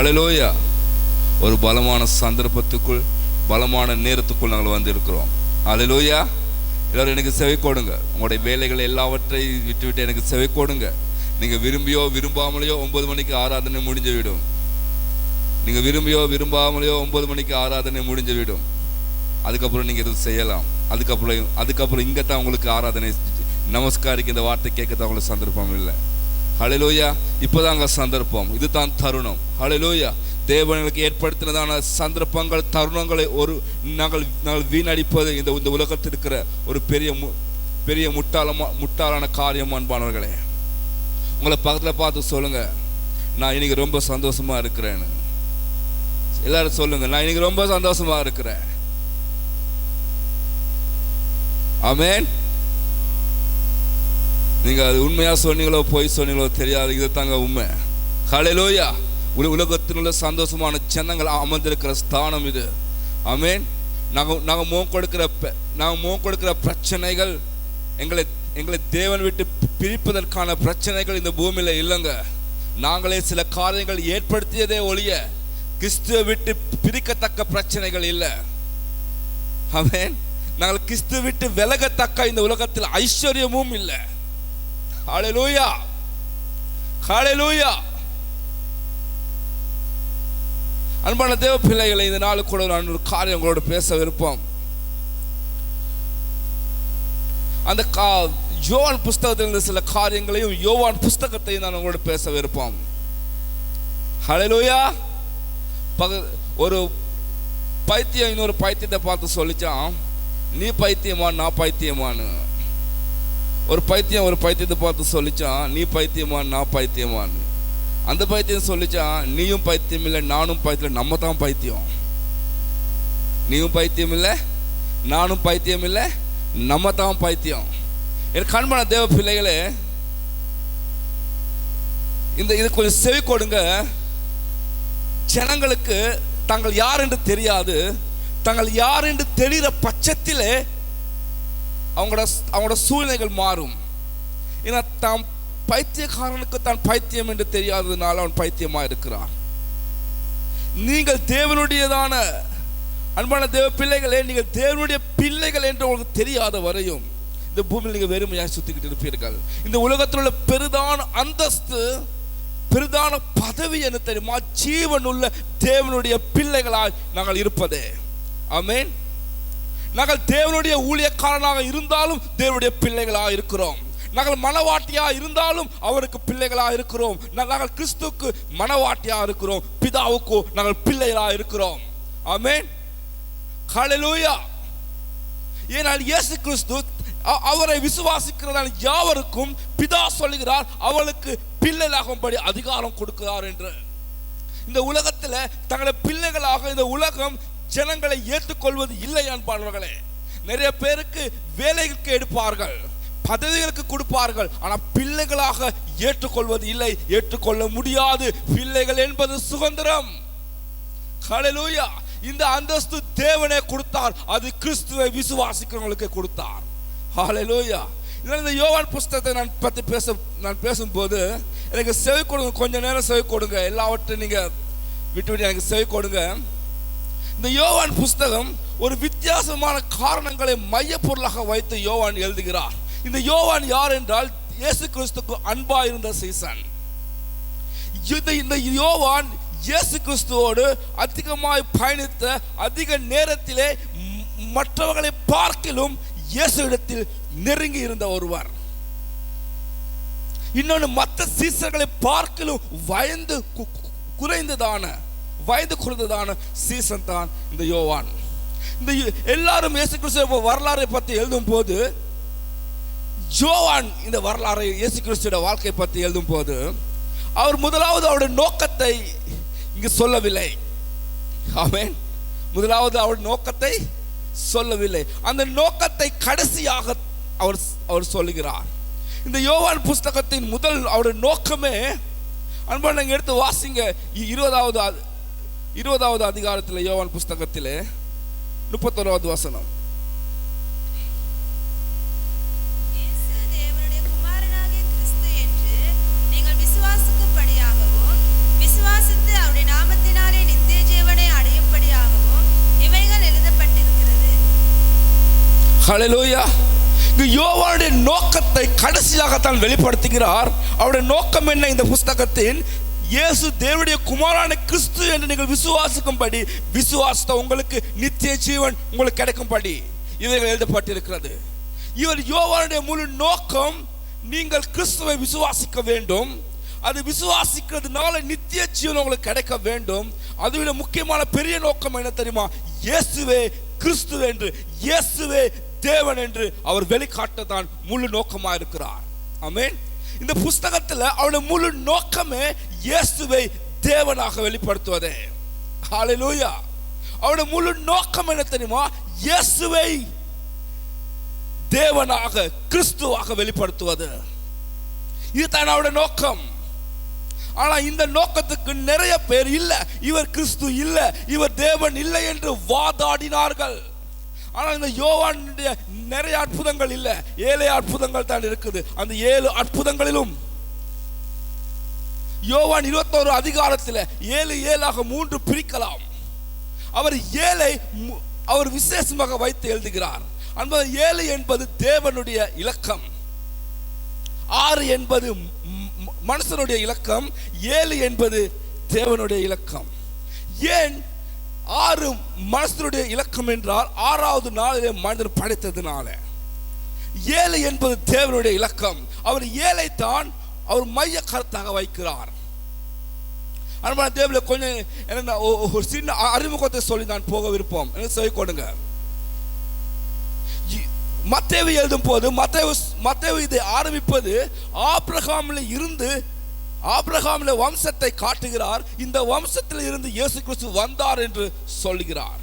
ஹல்லேலூயா. ஒரு பலமான சந்தர்ப்பத்துக்குள், பலமான நேரத்துக்குள் நாங்கள் வந்திருக்கிறோம். ஹல்லேலூயா. எல்லாரும் எனக்கு செவி கொடுங்க. உங்களுடைய வேலைகளை எல்லாவற்றையும் விட்டுவிட்டு எனக்கு செவி கொடுங்க. நீங்கள் விரும்பியோ விரும்பாமலையோ 9 மணிக்கு ஆராதனை முடிஞ்சு விடும். நீங்கள் விரும்பியோ விரும்பாமலையோ 9 மணிக்கு ஆராதனை முடிஞ்சு விடும். அதுக்கப்புறம் நீங்கள் எதுவும் செய்யலாம். அதுக்கப்புறம் இங்கே தான் உங்களுக்கு ஆராதனை நமஸ்காரிக்கு இந்த வார்த்தை கேட்கத்தான் உங்களுக்கு சந்தர்ப்பம் இல்லை. ஹல்லேலூயா. இப்போதாங்க சந்தர்ப்பம், இதுதான் தருணம். ஹல்லேலூயா. தேவனுக்கு ஏற்படுத்தினதான சந்தர்ப்பங்கள், தருணங்களை நாங்கள் வீணடிப்பது இந்த உலகத்தில் இருக்கிற ஒரு பெரிய முட்டாளான காரியம். அன்பானவர்களே, உங்களை பக்கத்தில் பார்த்து சொல்லுங்க, நான் இன்னைக்கு ரொம்ப சந்தோஷமா இருக்கிறேன்னு. எல்லாரும் சொல்லுங்க, நான் இன்னைக்கு ரொம்ப சந்தோஷமா இருக்கிறேன். ஆமென். நீங்க அது உண்மையா சொன்னீங்களோ பொய் சொன்னீங்களோ தெரியாது, இது தாங்க உண்மை. ஹல்லேலூயா. உலகத்தில் உள்ள சந்தோஷமான ஜனங்கள் அமர்ந்திருக்கிற ஸ்தானம் இது. ஆமென். நாங்கள் முகம் கொடுக்கிற பிரச்சனைகள், எங்களை தேவன் விட்டு பிரிப்பதற்கான பிரச்சனைகள் இந்த பூமியில இல்லைங்க. நாங்களே சில காரியங்கள் ஏற்படுத்தியதே ஒழிய கிறிஸ்துவை விட்டு பிரிக்கத்தக்க பிரச்சனைகள் இல்லை. ஆமென். நாங்கள் கிறிஸ்துவை விட்டு விலகத்தக்க இந்த உலகத்தில் ஐஸ்வர்யமும் இல்லை. ஹல்லேலூயா. ஹல்லேலூயா. அன்பான தேவ பிள்ளைகளை, இந்த நாள் கூட நான் ஒரு காரியம் உங்களோட பேச விருப்பம். அந்த யோவான் புஸ்தகத்தில் இருந்த சில காரியங்களையும் யோவான் புஸ்தகத்தையும் நான் உங்களோட பேச விருப்பம். ஹல்லேலூயா. ஒரு பைத்தியம் இன்னொரு பைத்தியத்தை பார்த்து சொல்லிச்சான், நீ பைத்தியமா நான் பைத்தியமானு. ஒரு பைத்தியத்தை பார்த்து சொல்லிச்சான், நீ பைத்தியமா நான் பைத்தியமானு. அந்த பைத்தியம் சொல்லிச்சான், நீயும் பைத்தியம் இல்லை நானும் பைத்தியம், நம்ம தான் பைத்தியம். நீயும் பைத்தியம் இல்லை நானும் பைத்தியம் இல்லை, நம்ம தான் பைத்தியம். என் கண்பான தேவ பிள்ளைகளே, இது கொஞ்சம் செவி கொடுங்க. ஜனங்களுக்கு தாங்கள் யார் என்று தெரியாது. தாங்கள் யார் என்று தெரிகிற பட்சத்திலே அவங்களோட சூழ்நிலைகள் மாறும். ஏன்னா தாம் பைத்தியக்காரனுக்கு தான் பைத்தியம் என்று தெரியாததுனால அவன் பைத்தியமா இருக்கிறான். நீங்கள் தேவனுடையதான அன்பான தேவ பிள்ளைகளே, நீங்கள் தேவனுடைய பிள்ளைகள் என்று உங்களுக்கு தெரியாத வரையும் இந்த பூமியில் நீங்கள் வெறுமையாக சுத்திக்கிட்டு இருப்பீர்கள். இந்த உலகத்தில் உள்ள பெரிதான அந்தஸ்து, பெரிதான பதவி என்ன தெரியுமா? ஜீவன் உள்ள தேவனுடைய பிள்ளைகளாய் நாங்கள் இருப்பதே. ஆமென். நாங்கள் தேவனுடைய ஊழியக்காரனாக இருந்தாலும் தேவனுடைய பிள்ளைகளாக இருக்கிறோம். நாங்கள் மனவாட்டியா இருந்தாலும் அவருக்கு பிள்ளைகளாக இருக்கிறோம். நாங்கள் கிறிஸ்துவுக்கு மனவாட்டியா இருக்கிறோம். பிதாவுக்கு நாங்கள் பிள்ளைகளாக இருக்கிறோம். ஆமென். ஹல்லேலூயா. ஏனால் இயேசு கிறிஸ்து அவரை விசுவாசிக்கிறதான யாவருக்கும் பிதா சொல்லுகிறார், அவளுக்கு பிள்ளைகளாகும்படி அதிகாரம் கொடுக்கிறார் என்று. இந்த உலகத்தில் தங்களை பிள்ளைகளாக இந்த உலகம் ஜனங்களை ஏற்றுக்கொள்வது இல்லை. அன்பானவர்களே, நிறைய பேருக்கு வேலைக்கு எடுப்பார்கள், பதவிகளுக்கு கொடுப்பார்கள், ஆனால் பிள்ளைகளாக ஏற்றுக்கொள்வது இல்லை, ஏற்றுக்கொள்ள முடியாது. பிள்ளைகள் என்பது சுதந்திரம். ஹல்லேலூயா. இந்த அந்தஸ்து தேவனே கொடுத்தார், அது கிறிஸ்துவை விசுவாசிக்கிறவங்களுக்கு கொடுத்தார். ஹல்லேலூயா. இந்த யோவான் புஸ்தகத்தை நான் பேசும்போது எனக்கு செவி கொடுங்க, கொஞ்ச நேரம் செவி கொடுங்க. எல்லாவற்றையும் நீங்க விட்டு எனக்கு செவி கொடுங்க. இந்த யோவான் புஸ்தகம் ஒரு வித்தியாசமான காரணங்களை மைய பொருளாக வைத்து யோவான் எழுதுகிறார். இந்த யோவான் யார் என்றால் இயேசு கிறிஸ்துக்கு அன்பா இருந்த சீசன். இந்த யோவான் இயேசு கிறிஸ்துவோடு அதிகமாய் பயணித்த, அதிக நேரத்திலே மற்றவர்களை பார்க்கிலும் இயேசுவிடத்தில் நெருங்கி இருந்த ஒருவர். இன்னொன்று, மற்ற சீசர்களை பார்க்கிலும் வயது குறைந்ததான சீசன் தான் இந்த யோவான். இந்த எல்லாரும் இயேசு கிறிஸ்துவ வரலாறை பற்றி எழுதும் போது, யோவான் இந்த வரலாறை இயேசு கிறிஸ்துவோட வாழ்க்கை பற்றி எழுதும் போது அவர் முதலாவது அவருடைய நோக்கத்தை இங்கு சொல்லவில்லை. ஆமென். முதலாவது அவருடைய நோக்கத்தை சொல்லவில்லை. அந்த நோக்கத்தை கடைசியாக அவர் சொல்லுகிறார். இந்த யோவான் புஸ்தகத்தின் முதல் அவருடைய நோக்கமே, அன்பா நீங்க எடுத்து வாசிங்க, 20வது அதிகாரத்தில் யோவான் புஸ்தகத்திலே 31வது வசனம். விசுவாசித்து அவருடைய நாமத்தை ஹல்லேலூயா. யோவானுடைய நோக்கத்தை கடைசியாகத்தான் வெளிப்படுத்துகிறார். அவருடைய நோக்கம் என்ன? இந்த புஸ்தகத்தின் இயேசு தேவனுடைய குமாரனான கிறிஸ்து என்று நீங்கள் விசுவாசிக்கும்படி, விசுவாசத்தை உங்களுக்கு நித்திய ஜீவன் உங்களுக்கு கிடைக்கும்படி இவைகள் எழுதப்பட்டிருக்கிறது. இவர் யோவானுடைய முழு நோக்கம் நீங்கள் கிறிஸ்துவை விசுவாசிக்க வேண்டும். அது விசுவாசிக்கிறதுனால நித்திய ஜீவன் உங்களுக்கு கிடைக்க வேண்டும். அதுவிட முக்கியமான பெரிய நோக்கம் என்ன தெரியுமா? இயேசுவே கிறிஸ்து என்று, இயேசுவே தேவன் என்று அவர் வெளிக்காட்டத்தான் முழு நோக்கமா இருக்கிறார். ஆமென். இந்த புஸ்தகத்தில் அவருடைய முழு நோக்கமே இயேசுவை தேவனாக வெளிப்படுத்துவதே. ஹல்லேலூயா. அவருடைய முழு நோக்கம் என்ன தெரியுமா? இயேசுவை தேவனாக, கிறிஸ்துவாக வெளிப்படுத்துவது. இதுதான் அவருடைய நோக்கம். ஆனா இந்த நோக்கத்துக்கு நிறைய பேர் இல்ல, இவர் கிறிஸ்து இல்ல, இவர் தேவன் இல்லை என்று வாதாடினார்கள். ஆனால் இந்த யோவானுடைய நிறைய அற்புதங்கள் இல்ல, 7 அற்புதங்கள் தான் இருக்குது. அந்த 7 அற்புதங்களிலும் யோவான் 21 அதிகாரத்தில் 7 3 பிரிக்கலாம். அவர் 7 அவர் விசேஷமாக வைத்து எழுதுகிறார். அந்த 7 என்பது தேவனுடைய இலக்கம், 6 என்பது மனுஷனுடைய இலக்கம், 7 என்பது தேவனுடைய இலக்கம். ஏன் 6 மனுஷனுடைய இலக்கம் என்றால் 6வது நாளிலே மனிதன் படைத்ததுனால. 7 என்பது தேவனுடைய இலக்கம். அவர் 7ஐ தான் அவர் மைய கருத்தாக வைக்கிறார். அன்பான தேவனே, கொஞ்சம் என்ன ஒரு சின்ன அறிமுகத்தை சொல்லி நான் போக விருப்பம் எனக்கு சொல்லி கொடுங்க. மத்தேயு எழுதும் போது மத்தேயு இதை ஆரம்பிப்பது ஆபிரகாமில் இருந்து, ஆபிரகாமில் வம்சத்தை காட்டுகிறார். இந்த வம்சத்தில் இருந்து இயேசு கிறிஸ்து வந்தார் என்று சொல்லுகிறார்.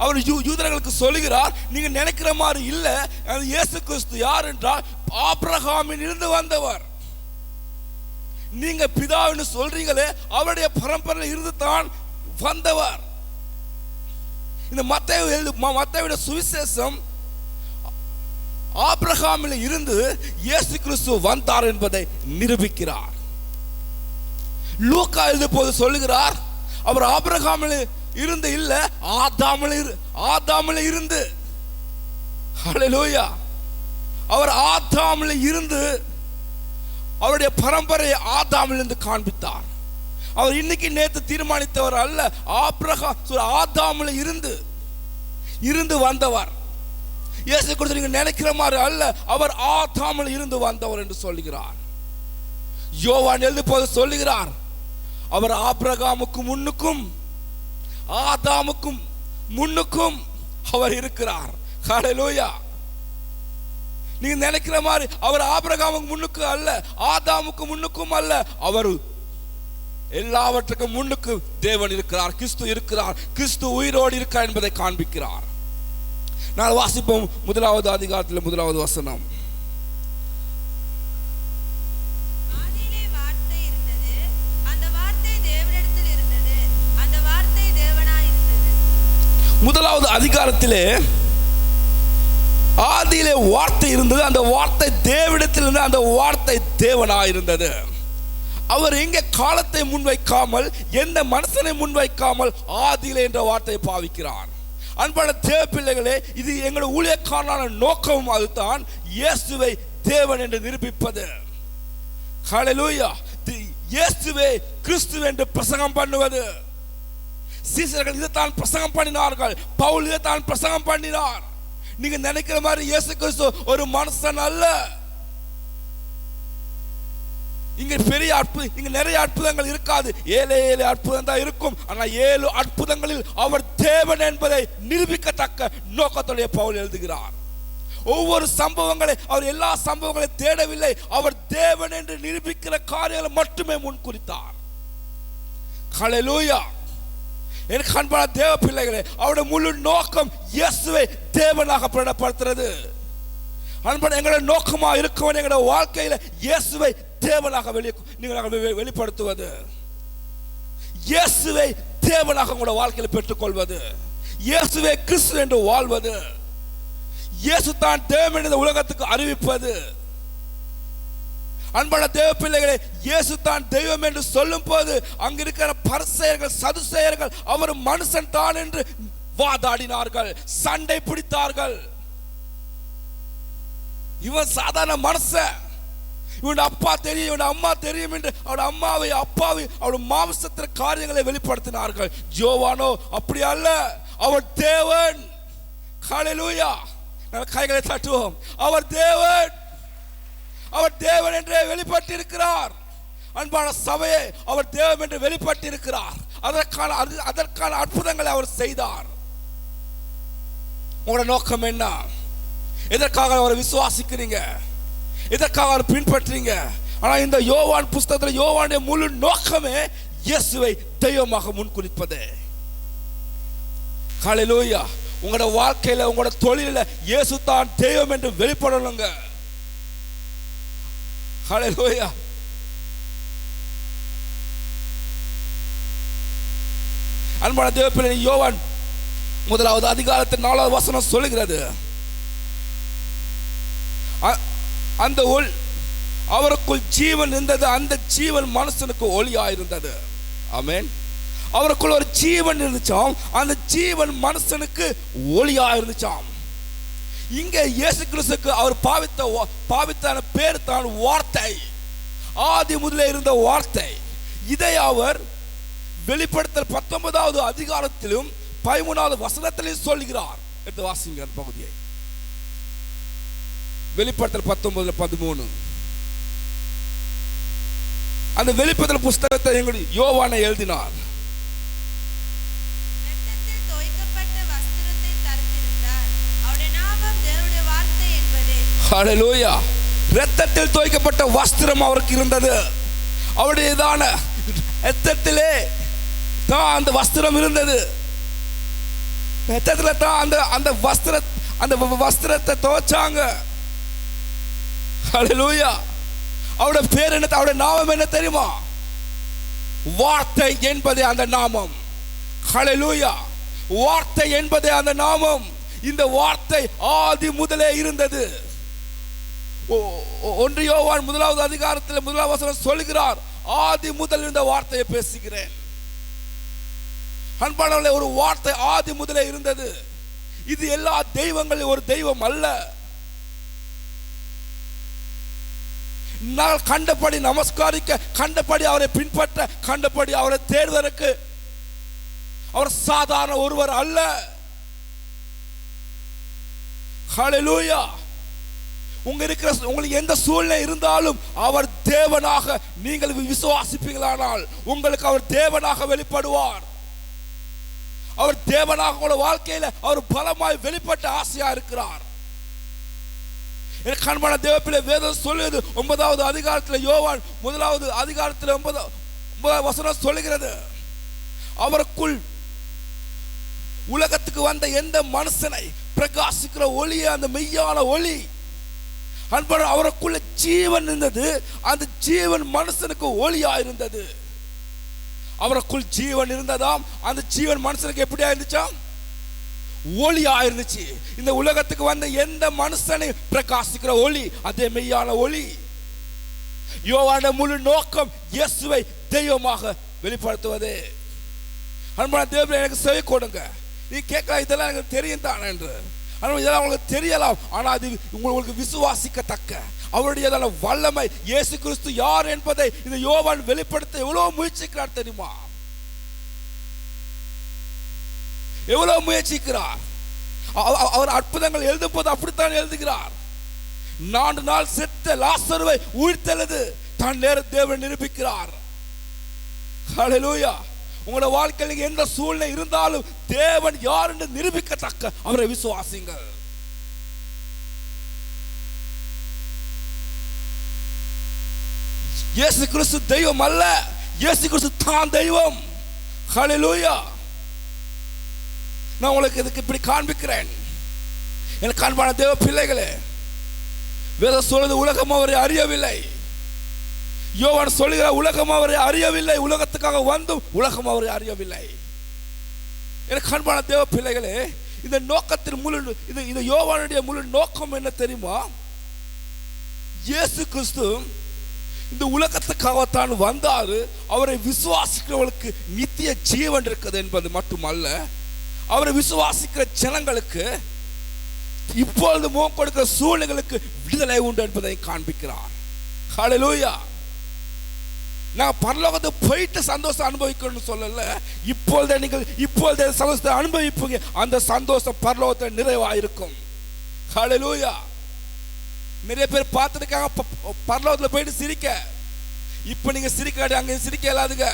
அவர் யூதர்களுக்கு சொல்லுகிறார், நீங்க நினைக்கிற மாதிரி இல்ல, இயேசு கிறிஸ்து யார் என்றால் ஆபிரகாமில் இருந்து வந்தவர். நீங்க பிதாவின்னு சொல்றீங்களே, அவருடைய பரம்பரையில் இருந்து தான் வந்தவர். இந்த மத்தேயுடைய சுவிசேஷம் ஆபிரகாமில் இருந்து இயேசு கிறிஸ்து வந்தார் என்பதை நிரூபிக்கிறார். லூக்கா எழுதும் போது சொல்லுகிறார், அவர் ஆபிரகாமில் இருந்து இல்ல, ஆதாமில் இருந்து. ஹல்லேலூயா. அவர் ஆதாமில் இருந்து அவருடைய பரம்பரையை ஆதாமில் இருந்து காண்பித்தார். அவர் இன்னைக்கு நேற்று தீர்மானித்தவர் அல்ல, ஆதாமில் இருந்து வந்தவர். இயேசு கிறிஸ்து நீங்க நினைக்கிற மாதிரி அல்ல, அவர் ஆதாமில் இருந்து வந்தவர் என்று சொல்லுகிறார். யோவான் எழுதும் போது சொல்லுகிறார், அவர் ஆபிரகாமுக்கும் முன்னுக்கும் ஆதாமுக்கும் முன்னுக்கும் அவர் இருக்கிறார். ஹல்லேலூயா. நீங்க நினைக்கிற மாதிரி அவர் ஆபிரகாமுக்கு முன்னுக்கு அல்ல, ஆதாமுக்கு முன்னுக்கும் அல்ல, அவர் எல்லாவற்றுக்கும் முன்னுக்கு தேவன் இருக்கிறார், கிறிஸ்து இருக்கிறார், கிறிஸ்து உயிரோடு இருக்கிறார் என்பதை காண்பிக்கிறார். நான் வாசிப்போம் 1வது அதிகாரத்தில் 1வது வசனம். ஆதியிலே வார்த்தை இருந்தது, அந்த வார்த்தை தேவனிடத்தில் இருந்தது, அந்த வார்த்தை தேவனாய் இருந்தது. 1வது அதிகாரத்திலே ஆதியிலே வார்த்தை இருந்தது, அந்த வார்த்தை தேவனிடத்தில் இருந்தது, அந்த வார்த்தை தேவனாய் இருந்தது. அவர் எங்கே காலத்தை முன்வைக்காமல், எந்த மனுஷனை முன்வைக்காமல் ஆதியிலே என்ற வார்த்தையை பாவிக்கிறார். அன்பான தேவ பிள்ளைகளே, இது எங்களுடைய ஊழியக்காரனான நோக்கமும் அதுதான், இயேசுவை தேவன் என்று நிரூபிப்பது. ஹல்லேலூயா. இயேசுவே கிறிஸ்து என்று பிரசங்கம் பண்ணுவது. சீசர்கள் இதைத்தான் பிரசங்கம் பண்ணினார்கள், பவுல் இதைத்தான் பிரசங்கம் பண்ணினார். நீங்க நினைக்கிற மாதிரி இயேசு கிறிஸ்து ஒரு மனுஷன் அல்ல. இங்க பெரிய இங்க நிறைய அற்புதங்கள் இருக்காது, 7 அற்புதம் தான் இருக்கும். ஆனா 7 அற்புதங்களில் அவர் தேவன் என்பதை நிரூபிக்கத்தக்க நோக்கத்துடைய பவுல் எழுதுகிறார். ஒவ்வொரு சம்பவங்களை, அவர் எல்லா சம்பவங்களை தேடவில்லை, அவர் தேவன் என்று நிரூபிக்கிற காரியங்களை மட்டுமே முன்குறித்தார். ஹல்லேலூயா. எனக்கு அன்பான தேவ பிள்ளைகளே, அவருடைய முழு நோக்கம் இயேசுவை தேவனாக பிரகடனப்படுத்துறது. அன்பான எங்களுடைய நோக்கமா இருக்கவன் எங்களுடைய வாழ்க்கையில இயேசுவை தேவனாக வெளிப்படுத்துவது, இயேசுவை தேவனாக உங்களுடைய வாழ்க்கையில பெற்றுக்கொள்வது, இயேசுவை கிறிஸ்து என்று வாழ்வது, இயேசு தான் தேவன் இந்த உலகத்துக்கு அறிவிப்பது. அன்பான தேவ பிள்ளைகளே, இயேசு தான் தெய்வம் என்று சொல்லும் போது அங்க இருக்கிற பரிசேயர்கள், சதுசேயர்கள் அவர் மனுஷன் தான் என்று வாதாடினார்கள், சண்டை பிடித்தார்கள். இவன் சாதாரண மனுஷன், இவன் அப்பா தெரியும், இவன் அம்மா தெரியும் என்று அவருடைய அம்மாவை அப்பாவை அவருடைய மாம்சத்திர காரியங்களை வெளிப்படுத்தினார்கள். யோவானோ அப்படி அல்ல, அவர் தேவன். ஹல்லேலூயா. கைகளை தட்டுவோம். அவர் தேவன், அவர் தேவன் என்று வெளிப்பட்டிருக்கிறார். அன்பான சபையை, அவர் தேவன் என்று வெளிப்பட்டிருக்கிறார். அதற்கான அற்புதங்களை அவர் செய்தார். உங்களோட நோக்கம் என்ன? எதற்காக அவரை விசுவாசிக்கிறீங்க? எதற்காக அவர் பின்பற்றீங்க? ஆனா இந்த யோவான் புஸ்தகத்தில் யோவானுடைய முழு நோக்கமே இயேசுவை தெய்வமாக முன்குறிப்பது. ஹல்லேலூயா. உங்களோட வாழ்க்கையில, உங்களோட தொழில இயேசு தான் தெய்வம் என்று வெளிப்படணுங்க. ஹல்லேலூயா. அன்பான தேவப்பிள்ளை, யோவான் 1வது அதிகாரத்தில் 4வது வசனம் சொல்லுகிறது, அந்த அவருக்குள் ஜீவன் இருந்தது, அந்த ஜீவன் மனுஷனுக்கு ஒளியாயிருந்தது. ஆமென். அவருக்குள் ஒரு ஜீவன் இருந்துச்சாம், அந்த ஜீவன் மனுஷனுக்கு ஒளியாயிருந்துச்சாம். இங்க இயேசு கிறிஸ்துக்கு அவர் பாவித்த பேர் தான் வார்த்தை. ஆதி முதலே இருந்த வார்த்தை. இதை அவர் வெளிப்படுத்தல் 19வது அதிகாரத்திலும் 13வது வசனத்திலும் சொல்கிறார். எடுத்து வாசிங்க அந்த பகுதியை. வெளிப்படுத்தல் 19:13. அந்த வெளிப்படுத்தல் புஸ்தகத்தை எங்களுடைய யோவானை எழுதினார். இரத்தத்தில் தோய்க்கப்பட்ட வஸ்திரத்தை தரித்திருந்தார். அவருடைய நாமம் தேவனுடைய வார்த்தை என்பதே. ஹல்லேலூயா. இரத்தத்தில் தோய்க்கப்பட்ட வஸ்திரம் அவருக்கு இருந்தது. அவருடையதான இரத்தத்திலே தான் அந்த வஸ்திரம் இருந்தது. இரத்தத்திலே தான் அந்த வஸ்திரத்தை துவைச்சாங்க. ஹல்லேலூயா. அவருடைய பேர் என்ன? அவருடைய நாமம் என்ன தெரியுமா? வார்த்தை என்பதே அந்த நாமம். ஹல்லேலூயா. வார்த்தை என்பதே அந்த நாமம். இந்த வார்த்தை ஆதி முதலே இருந்தது. 1 யோவான் 1வது அதிகாரத்தில் 1வது வசனம் சொல்கிறார், ஆதி முதல் இருந்த வார்த்தையை பேசுகிறேன். அன்பானவர்களே, ஒரு வார்த்தை ஆதி முதலே இருந்தது. இது எல்லா தெய்வங்களிலும் ஒரு தெய்வம் அல்ல. நாங்கள் கண்டபடி நமஸ்காரிக்க, கண்டபடி அவரை பின்பற்ற, கண்டபடி அவரை தேடுவதற்கு அவர் சாதாரண ஒருவர் அல்ல. ஹல்லேலூயா. உங்களுக்கு எந்த சூழ்நிலை இருந்தாலும் அவர் தேவனாக நீங்கள் விசுவாசிப்பீர்களானால் உங்களுக்கு அவர் தேவனாக வெளிப்படுவார். அவர் தேவனாக உங்களோட வாழ்க்கையில அவர் பலமாய் வெளிப்பட்ட ஆசையா இருக்கிறார். எனக்கு அன்பான தேவப்பிள்ளை, வேதம் சொல்லுது 9வது அதிகாரத்தில் யோவான் 1வது அதிகாரத்தில் 9வது வசனம் சொல்லுகிறது, அவருக்குள் உலகத்துக்கு வந்த எந்த மனுஷனை பிரகாசிக்கிற ஒளியே அந்த மெய்யான ஒளி. அன்பான, அவருக்குள்ள ஜீவன் இருந்தது, அந்த ஜீவன் மனுஷனுக்கு ஒளியா இருந்தது. அவருக்குள் ஜீவன் இருந்ததாம், அந்த ஜீவன் மனுஷனுக்கு எப்படியா இருந்துச்சாம்? ஒளியா இருந்துச்சு. இந்த உலகத்துக்கு வந்த எந்த மனுஷனை பிரகாசிக்கிற ஒளி அதே மெய்யான ஒளி. யோவானுடைய முழு நோக்கம் இயேசுவை தெய்வமாக வெளிப்படுத்துவதே. அன்பான தேவனே, எனக்கு செவி கொடுங்க. நீ கேட்கலாம், இதெல்லாம் எனக்கு தெரியும் தான் என்று. இதெல்லாம் உங்களுக்கு தெரியலாம், ஆனால் அது உங்களுக்கு விசுவாசிக்கத்தக்க அவருடைய வல்லமை. இயேசு கிறிஸ்து யார் என்பதை இந்த யோவான் வெளிப்படுத்த எவ்வளவு முயற்சிக்கிறார் தெரியுமா? எவ்வளவு முயற்சிக்கிறார். அவர் அற்புதங்கள் எழுதும் போது அப்படித்தான் எழுதுகிறார். 4 நாள் செத்த லாசருவை உயிர்த்தெழுது தான் நேர தேவன் நிரூபிக்கிறார். ஹல்லேலூயா. உங்களோட வாழ்க்கையில் எந்த சூழ்நிலை இருந்தாலும் தேவன் யார் என்று நிரூபிக்கத்தக்க அவரை விசுவாசிங்கள். இயேசு கிறிஸ்து தெய்வம் அல்ல, இயேசு கிறிஸ்து தான் தெய்வம். ஹல்லேலூயா. நான் உங்களுக்கு இதுக்கு இப்படி காண்பிக்கிறேன். எனக்கு அன்பான தேவ பிள்ளைகளே, வேதம் சொல்வது உலகம் அவரை அறியவில்லை. யோவான் சொல்லுகிறார், உலகம் அவரை அறியவில்லை, உலகத்துக்காக வந்தும் உலகம் அவரை அறியவில்லை. எனக்கு அன்பான தேவ பிள்ளைகளே, இந்த நோக்கத்தின் முழு இந்த யோவானுடைய முழு நோக்கம் என்ன தெரியுமா? இயேசு கிறிஸ்து இந்த உலகத்துக்காகத்தான் வந்தாரு. அவரை விசுவாசிக்கிறவர்களுக்கு நித்திய ஜீவன் இருக்குது என்பது மட்டுமல்ல, அவரை விசுவாசிக்கிற ஜனங்களுக்கு இப்பொழுது முகம் கொடுக்கிற சூழ்நிலைகளுக்கு விடுதலை உண்டு என்பதை காண்பிக்கிறார். ஹல்லேலூயா. நான் பரலோகத்துக்கு போயிட்டு சந்தோஷம் அனுபவிக்கணும்னு சொல்லல, இப்பொழுதே சந்தோஷத்தை அனுபவிப்பீங்க. அந்த சந்தோஷம் பரலோகத்தில் நிறைவாயிருக்கும். ஹல்லேலூயா. நிறைய பேர் பார்த்துருக்காங்க பரலோகத்தில் போயிட்டு சிரிக்க. இப்ப நீங்க சிரிக்காது, அங்க சிரிக்க இல்லாதுங்க.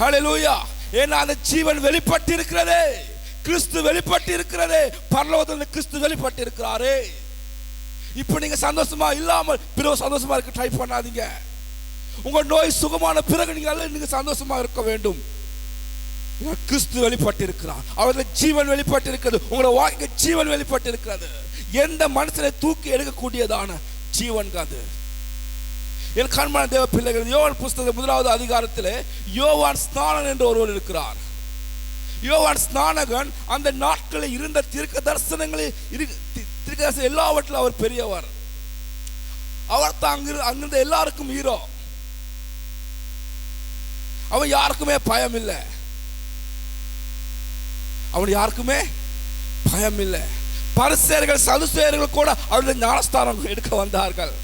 ஹல்லேலூயா. ஏன்னா அந்த ஜீவன் வெளிப்பட்டு இருக்கிறதே, கிறிஸ்து வெளிப்பட்டு இருக்கிறதே, பரலோகத்தில் கிறிஸ்து வெளிப்பட்டு இருக்கிறாரே. இப்ப நீங்க சந்தோஷமா இல்லாமல் பிறகு சந்தோஷமா இருக்க ட்ரை பண்ணாதீங்க. உங்க நோய் சுகமான பிறகு நீங்க சந்தோஷமா இருக்க வேண்டும். கிறிஸ்து வெளிப்பட்டு இருக்கிறார், அவருடைய ஜீவன் வெளிப்பட்டு இருக்கிறது, உங்களோட வாழ்க்கை ஜீவன் வெளிப்பட்டு இருக்கிறது. எந்த மனுஷனை தூக்கி எடுக்கக்கூடியதான ஜீவன் அது. என் கண்மான தேவ பிள்ளைகள், யோவான் புஸ்தகம் 1வது அதிகாரத்திலே யோவான் ஸ்நானன் என்று ஒருவர் இருக்கிறார். யோவான் ஸ்நானகன் அந்த நாட்களில் இருந்த தீர்க்க தரிசனங்களில் எல்லாவற்றிலும் அவர் பெரியவர். அவர் தான் அங்கிருந்த எல்லாருக்கும் ஹீரோ. அவன் யாருக்குமே பயம் இல்லை, அவன் யாருக்குமே பயம் இல்லை. பரிசேயர்கள் சதுசேயர்கள் கூட அவருடைய ஞானஸ்தானம் எடுக்க வந்தார்கள்.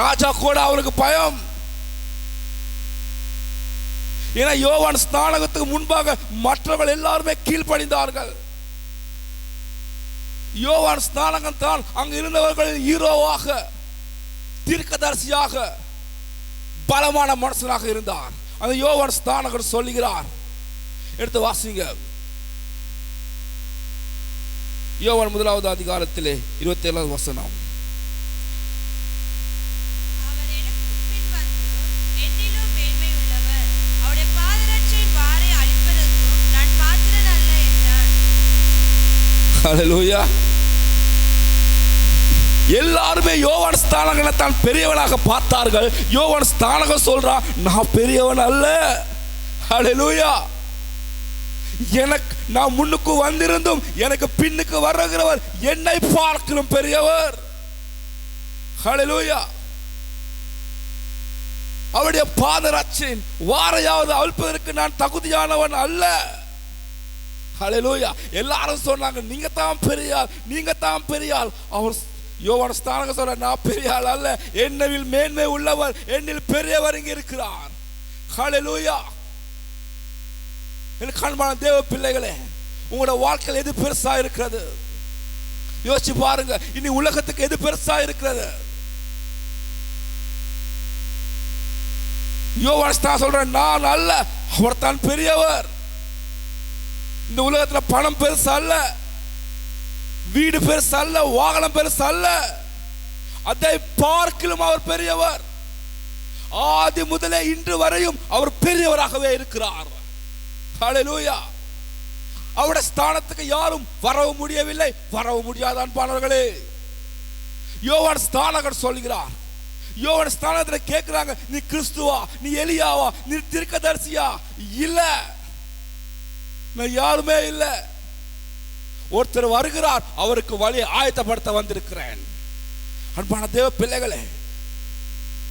ராஜா கூட அவருக்கு பயம். ஏன்னா யோவான் ஸ்நானகத்துக்கு முன்பாக மற்றவர்கள் எல்லாருமே கீழ்ப்படிந்தார்கள். யோவான் ஸ்நானகன் தான் அங்கு இருந்தவர்கள் ஹீரோவாக, தீர்க்கதரிசியாக, பலமான மனுஷனாக இருந்தார். அந்த யோவான் ஸ்நானகன் சொல்லுகிறார், எடுத்து வாசிங்க. யோவான் 1வது அதிகாரத்திலே 27வது வசனம். ஹல்லேலூயா. எல்லாருமே யோவான் ஸ்நானகனை தான் பெரியவனாக பார்த்தார்கள். யோவான் ஸ்நானகன் சொல்றான், நான் பெரியவன் அல்ல. ஹல்லேலூயா. நான் முன்னுக்கு வந்திருந்தும் எனக்கு பின்னுக்கு வருகிறவர் என்னை பார்க்கலும் பெரியவர். ஹல்லேலூயா. அவருடைய பாதரட்சின் வாரையாவது அவிழ்ப்பதற்கு நான் தகுதியானவன் அல்ல. ஹல்லேலூயா. எல்லாரும் சொன்னாங்க, நீங்க தான் பெரியாள், நீங்க தான் பெரியாள். அவர் யோவான் ஸ்நானகன் சொல்ற, நான் பெரியாள் அல்ல, என்னில் மேன்மை உள்ளவர், என்னில் பெரியவர் இங்க இருக்கிறார். ஹல்லேலூயா. என் கண்பான தேவ பிள்ளைகளே, உங்களோட வாழ்க்கையில் எது பெருசா இருக்கிறது யோசிச்சு பாருங்க. இனி உலகத்துக்கு எது பெருசா இருக்கிறது? யோவான் ஸ்நானகன் சொல்ற, நான் அல்ல, அவர் தான் பெரியவர். இந்த உலகத்துல பணம் பெருசு அல்ல, வீடு பெருசு அல்ல, வாகனம் பெருசு அல்ல, அதை பார்க்கிலும் அவர் பெரியவர். ஆதி முதலே இன்று வரையும் அவர் பெரியவராகவே இருக்கிறார். ஹல்லேலூயா. அவருடைய ஸ்தானத்துக்கு யாரும் வரவும் முடியவில்லை, வரவும் முடியாத அன்பானவர்களே. யோவான் ஸ்நானகன் சொல்கிறார். யோவான் ஸ்நானகத்தில் கேட்கிறாங்க, நீ கிறிஸ்துவா, நீ எலியாவா, நீ தீர்க்கதரிசியா? இல்ல, நான் யாருமே இல்ல. ஒருத்தர் வருகிறார், அவருக்கு வழியை ஆயத்தப்படுத்த வந்திருக்கிறேன். அன்பான தேவ பிள்ளைகளே,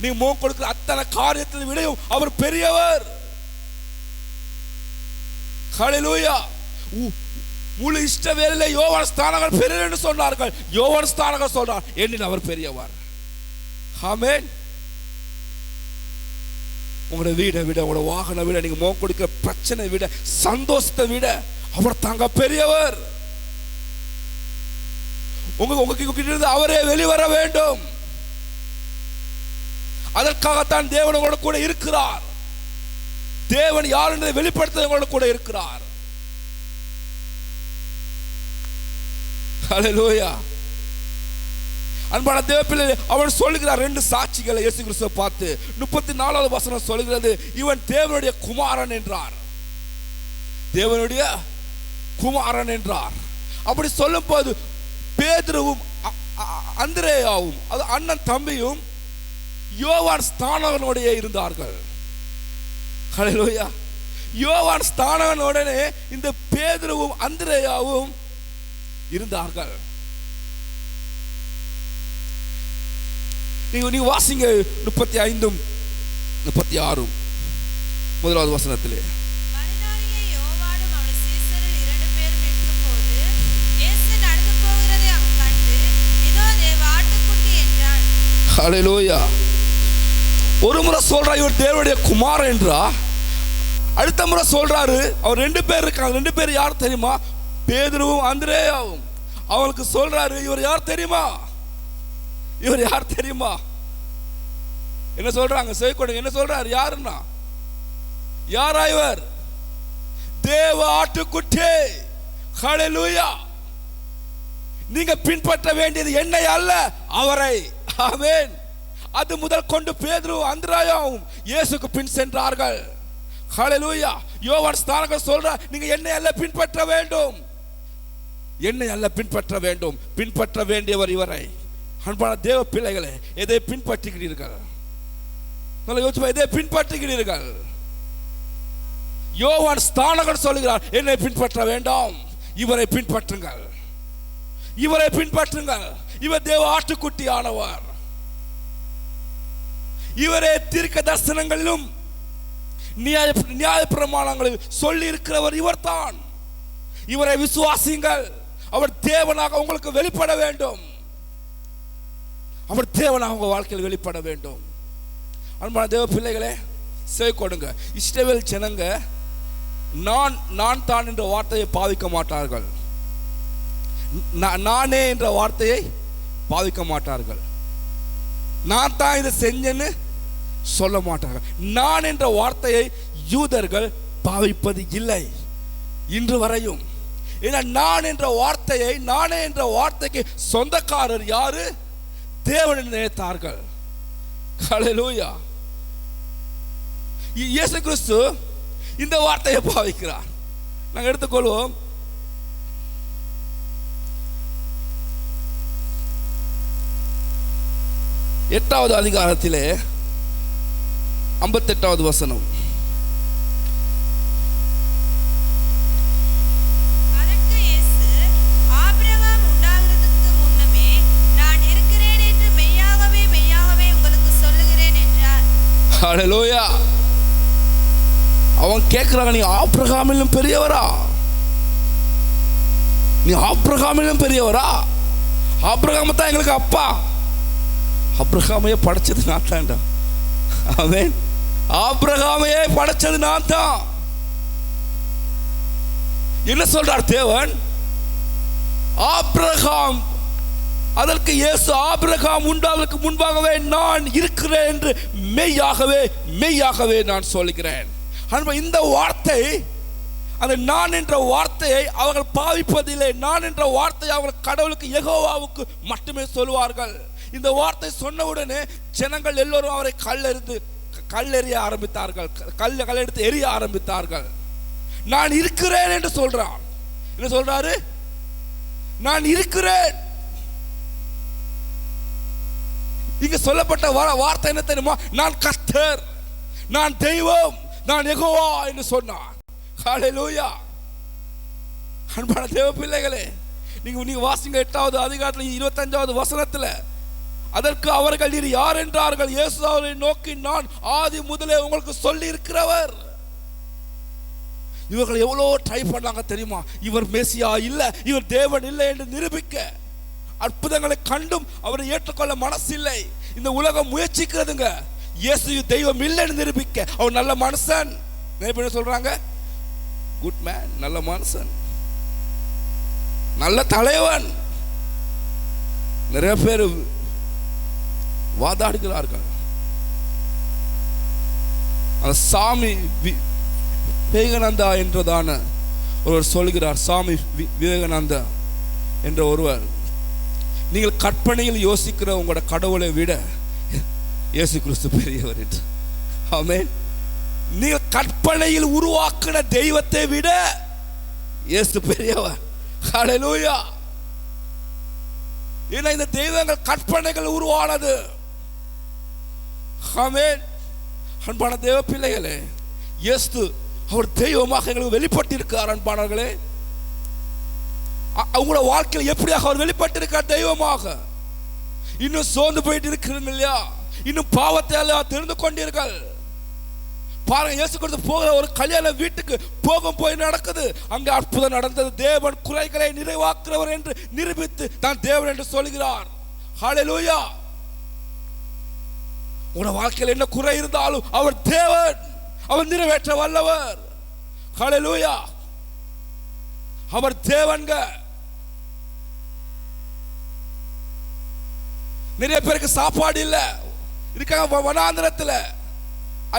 நீ முகம் கொடுக்கிற அத்தனை காரியத்தில் விடையும் அவர் பெரியவர். ஹல்லேலூயா. முழு இஸ்ரவேலிலே யோவான் ஸ்நானகன் பெரியவர் என்று சொன்னார்கள். யோவான் ஸ்நானகன் சொல்றார், என்னில் அவர் பெரியவர். ஆமென். உங்களோட வீடை விட, உங்களோட வாகனம் விட, நீங்க முகம் கொடுக்கிற பிரச்சனை விட, சந்தோஷத்தை விட அவர் தாங்க பெரியவர். உங்க அவரே வெளிவர வேண்டும். அதற்காகத்தான் தேவன் உங்களோட கூட இருக்கிறார். தேவன் யார் என்பதை வெளிப்படுத்த உங்களோட கூட இருக்கிறார். ஹல்லேலூயா. அன்பான தேவ பிள்ளைகளே, அவன் சொல்லுகிறார் 2 சாட்சிகளை இயேசு கிறிஸ்துவை பார்த்து. 34வது வசனம் சொல்லுகிறது, இவன் தேவனுடைய குமாரன் என்றார். தேவனுடைய குமாரன் என்றார். அப்படி சொல்லும் போது பேதுருவும் அந்திரேயாவும், அது அண்ணன் தம்பியும், யோவான் ஸ்நானகனோடே இருந்தார்கள். ஹல்லேலூயா. யோவான் ஸ்நானகனுடனே இந்த பேதுருவும் அந்திரேயாவும் இருந்தார்கள். நீங்க வாசிங்க 35 36 முதலாவது வசனத்திலே. மறுநாளிலே யோவானும் அவருடைய ஹல்லேலூயா. ஒரு முறை சொல்றார் இவர் தேவனுடைய குமாரன் என்றா, அடுத்த முறை சொல்றாரு அவர் 2 பேர் இருக்காங்க. 2 பேர் யார் தெரியுமா? பேதுருவும் அந்திரேயாவும். அவங்களுக்கு சொல்றாரு இவர் யார் தெரியுமா? இவர் யார் தெரியுமா? என்ன சொல்றாங்க? செய்யக்கூடாது. என்ன சொல்றாரு? யாருன்னா யாரா இவர்? தேவ ஆட்டுக்குட்டி. ஹல்லேலூயா. நீங்க பின்பற்ற வேண்டியது என்னை அல்ல, அவரை. ஆமென். அது முதல் கொண்டு பேதுருவும் அந்திரேயாவும் இயேசுக்கு பின் சென்றார்கள். ஹல்லேலூயா. யோவான் ஸ்நானகர் சொல்றார் நீங்க என்னை அல்ல பின்பற்ற வேண்டும், என்னை அல்ல பின்பற்ற வேண்டும், பின்பற்ற வேண்டியவர் இவரை. அன்பான தேவ பிள்ளைகளே, எதை பின்பற்றுகிறீர்கள்? எதை பின்பற்றுகிறீர்கள்? யோவான் ஸ்நானகர் சொல்கிறார் என்னை பின்பற்ற வேண்டாம், இவரை பின்பற்றுங்கள், இவரை பின்பற்றுங்கள். இவர் தேவ ஆட்டுக்குட்டி ஆனவர். இவரே தீர்க்க தரிசனங்களிலும் நியாய பிரமாணங்களில் சொல்லி இருக்கிறவர் இவர்தான். இவரை விசுவாசிங்கள். அவர் தேவனாக உங்களுக்கு வெளிப்பட வேண்டும். அவர் தேவனாக உங்க வாழ்க்கையில் வெளிப்பட வேண்டும். அன்பான தேவ பிள்ளைகளே, செவி கொடுங்க. இஸ்ரவேல் ஜனங்க நான் தான் என்ற வார்த்தையை பாவிக்க மாட்டார்கள். நானே என்ற வார்த்தையை பாவிக்க மாட்டார்கள். நான் தான் இதை செஞ்சேன்னு சொல்ல மாட்டார்கள். நான் என்ற வார்த்தையை யூதர்கள் பாவிப்பது இல்லை இன்று வரையும். ஏன்னா நான் என்ற வார்த்தையை, நானே என்ற வார்த்தைக்கு சொந்தக்காரர் யாரு? தேவனை நினைத்தார்கள். ஹல்லேலூயா. இயேசு கிறிஸ்து இந்த வார்த்தையை பாவிக்கிறார். நாங்கள் எடுத்துக்கொள்வோம். எட்டாவது அதிகாரத்திலே 58வது வசனம். அதற்கு இயேசு, ஆபிரகாம் உண்டாகிறதுக்கு முன்னமே நான் இருக்கிறேன் என்று மெய்யாகவே மெய்யாகவே உங்களுக்கு சொல்லுகிறேன் என்றார். ஹல்லேலூயா. அவன் கேட்கிறாங்க, நீ ஆபிரகாமிலும் பெரியவரா? நீ ஆபிரகாமிலும் பெரியவரா? ஆபிரகாம் தான் எங்களுக்கு அப்பா. ஆபிரகாமையே படைச்சது நான் தான்டா. ஆமென். ஆபிரகாமையே படைச்சது நான் தான். என்ன சொல்றார் தேவன்? ஆபிரகாம். அதற்கு இயேசு, ஆபிரகாம் உண்டாவதற்கு முன்பாகவே நான் இருக்கிறேன் என்று மெய்யாகவே மெய்யாகவே நான் சொல்கிறேன். இந்த வார்த்தை, அந்த நான் என்ற வார்த்தையை அவர்கள் பாவிப்பதில்லை. நான் என்ற வார்த்தையை அவர்கள் கடவுளுக்கு, யெகோவாவுக்கு மட்டுமே சொல்வார்கள். இந்த வார்த்தை சொன்னவுடனே ஜனங்கள் எல்லோரும் அவரை கல்லெறிய ஆரம்பித்தார்கள், கல்லெடுத்து எரிய ஆரம்பித்தார்கள். நான் இருக்கிறேன் என்று சொல்றான். என்ன சொல்றாரு? நான் இருக்கிறேன். இங்க சொல்லப்பட்ட வார்த்தை என்ன தெரியுமா? நான் கர்த்தர், நான் தெய்வம், நான் யெகோவா என்று சொன்னார். ஹல்லேலூயா. அன்பான தேவ பிள்ளைகளே, நீங்க வாசிங்க 8வது அதிகாரத்தில் 25வது வசனத்தில். அதற்கு அவர்கள் நீர் யார் என்றார்கள். இயேசு அவரை நோக்கி, நான் ஆதி முதலே உங்களுக்கு சொல்லி இருக்கிறவர். இவர்கள் எவ்வளோ ட்ரை பண்ணாங்க தெரியுமா? இவர் மேசியா இல்ல, இவர் தேவன் இல்லை என்று நிரூபிக்க. அற்புதங்களை கண்டும் அவரை ஏற்றுக்கொள்ள மனசில்லை. இந்த உலகம் முயற்சிக்கிறதுங்க, இயேசு தெய்வம் இல்லைன்னு நிரூபிக்க. அவர் நல்ல மனுஷன். நிறைய பேர் சொல்றாங்க, குட் மேன், நல்ல மனுஷன், நல்ல தலைவன். நிறைய பேர் வாதாடுகிறார்கள். அந்த சாமி விவேகானந்தா என்றதான ஒருவர் சொல்கிறார். சாமி விவேகானந்தா என்ற ஒருவர், நீங்கள் கற்பனையில் யோசிக்கிற உங்களோட கடவுளை விட இயேசு கிறிஸ்து பெரியவர் என்று. ஆமென். நீங்கள் கற்பனையில் உருவாக்கின தெய்வத்தை விட இயேசு பெரியவர். ஹல்லேலூயா. ஏன்னா இந்த தெய்வங்கள் கற்பனைகள் உருவானது. ஆமென். அன்பான தேவ பிள்ளைகளே, இயேசு அவர் தெய்வமாக எங்களுக்கு வெளிப்பட்டிருக்கிறார். அன்பானவர்களே, அவங்களோட வாழ்க்கையில் எப்படியாக அவர் வெளிப்பட்டிருக்கார் தெய்வமாக. இன்னும் சோர்ந்து போயிட்டு இருக்கிறீங்க இல்லையா? இன்னும் பாவத்தை எல்லாம் தெரிந்து கொண்டீர்கள். பாருங்க, இயேசு கிறிஸ்து போகிற ஒரு கல்யாண வீட்டுக்கு போய் நடக்குது. அங்கே அற்புதம் நடந்தது. தேவன் குறைகளை நிறைவாக்குறவர் என்று நிரூபித்து தான் தேவன் என்று சொல்கிறார். ஹல்லேலூயா. உன வாழ்க்கையில் என்ன குறை இருந்தாலும் அவர் தேவன், அவர் நிறைவேற்ற வல்லவர். ஹல்லேலூயா. அவர் தேவன்க. நிறைய பேருக்கு சாப்பாடு இல்ல இருக்காங்க வனாந்திரத்துல.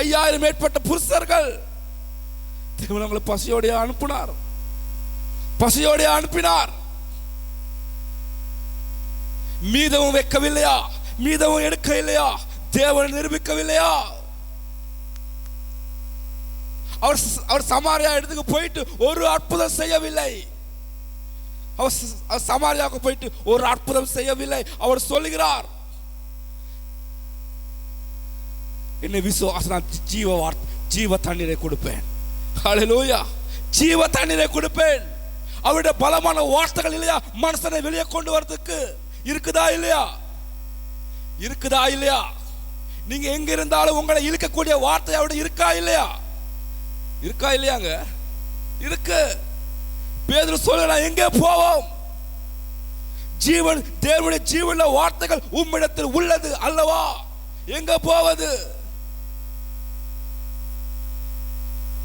5000 மேற்பட்ட புருஷர்கள் தேவன் அவங்களை பசியோடைய அனுப்பினார், பசியோடைய அனுப்பினார். மீதமும் வைக்கவில்லையா? மீதமும் எடுக்க இல்லையா? தேவன் நிரூபிக்கவில்லையா? அவர் சமாரியா இடத்துக்கு போயிட்டு ஒரு அற்புதம் செய்யவில்லை. அவர் சமாரியாவுக்கு போயிட்டு ஒரு அற்புதம் செய்யவில்லை. அவர் சொல்லுகிறார், என்னை விசுவாசம், நான் ஜீவ தண்ணீரை கொடுப்பேன். ஹல்லேலூயா. ஜீவ தண்ணீரை கொடுப்பேன். அவருடைய பலமான வார்த்தைகள் இல்லையா மனுஷனை வெளியே கொண்டு வரதுக்கு? இருக்குதா இல்லையா? இருக்குதா இல்லையா? நீங்க எங்க இருந்தாலும் உங்களை இழுக்கக்கூடிய வார்த்தை அவருடைய இருக்கா இல்லையா? இருக்கா இல்லையாங்க? இருக்கு. பேதுரு சொல்றான், எங்கே போவோம்? ஜீவன், தேவனுடைய ஜீவனுள்ள வார்த்தைகள் உம்மிடத்தில் உள்ளது அல்லவா? எங்க போவது?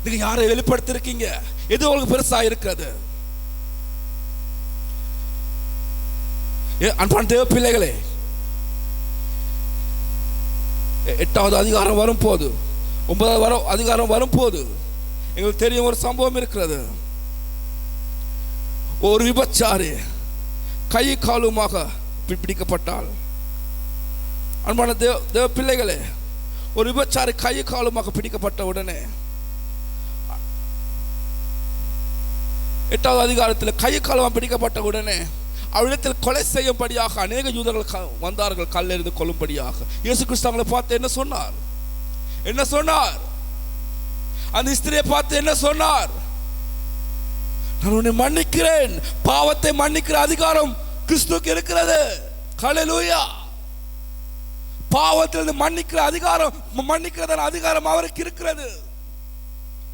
நீங்க யாரை வெளிப்படுத்திருக்கீங்க? எது உங்களுக்கு பெருசா இருக்கிறது? அன்பான தேவ பிள்ளைகளே, 8வது அதிகாரம் வரும் போது, 9வது அதிகாரம் வரும் போது எங்களுக்கு தெரியும் ஒரு சம்பவம் இருக்கிறது. ஒரு விபச்சாரி கை காலுமாக பிடிக்கப்பட்டால், அன்பான தேவ பிள்ளைகளே, ஒரு விபச்சாரி கை காலுமாக பிடிக்கப்பட்ட உடனே 8வது அதிகாரத்தில் கை காலுமாக பிடிக்கப்பட்ட உடனே அவரிடத்தில் கொலை செய்யும்படியாக அநேக யூதர்கள் வந்தார்கள், கல்லெறிந்து கொல்லும்படியாக. இயேசு கிறிஸ்து அவங்களை பார்த்து என்ன சொன்னார்? என்ன சொன்னார்? அந்த ஸ்திரியை பார்த்து என்ன சொன்னார்? நான் உன்னை மன்னிக்கிறேன். பாவத்தை மன்னிக்கிற அதிகாரம் கிறிஸ்துவுக்கு இருக்கிறது. ஹல்லேலூயா. பாவத்திலிருந்து மன்னிக்கிற அதிகாரம், மன்னிக்கிறதான அதிகாரம் அவருக்கு இருக்கிறது.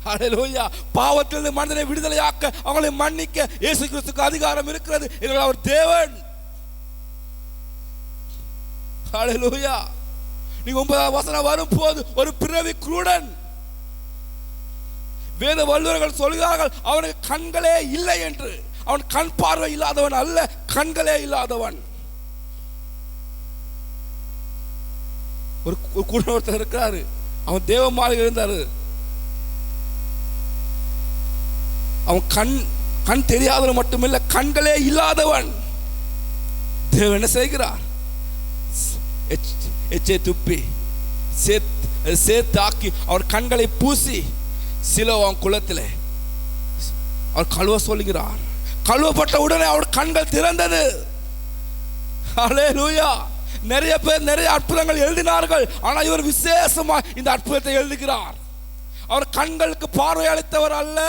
ஹல்லேலூயா. பாவத்திலிருந்து மனிதனை விடுதலையாக்க, அவங்களை மன்னிக்க இயேசு கிறிஸ்துவுக்கு அதிகாரம் இருக்கிறது. அவர் தேவன். ஹல்லேலூயா. நீங்க 9வது வசனம் வரும் போது ஒரு பிறவி குருடன், வேத வல்லுநர்கள் சொல்கிறார்கள் அவனுக்கு கண்களே இல்லை என்று. அவன் கண் பார்வை இல்லாதவன் அல்ல, கண்களே இல்லாதவன். ஒரு குருடன் ஒருத்தர் இருக்கிறாரு, அவன் தேவ மாதிரி இருந்தாரு. அவன் கண் தெரியாதவன் மட்டுமில்லை, கண்களே இல்லாதவன். தேவன் என்ன செய்கிறார்? எச்சை துப்பி சேர்த்தாக்கி அவர் கண்களை பூசி சிலோவாம் குளத்திலே அவர் கழுவ சொல்லுகிறார். கழுவப்பட்ட உடனே அவர் கண்கள் திறந்தது. ஹல்லேலூயா. நிறைய பேர் நிறைய அற்புதங்கள் எழுதினார்கள், ஆனால் இவர் விசேஷமா இந்த அற்புதத்தை எழுதுகிறார். அவர் கண்களுக்கு பார்வை அளித்தவர் அல்ல,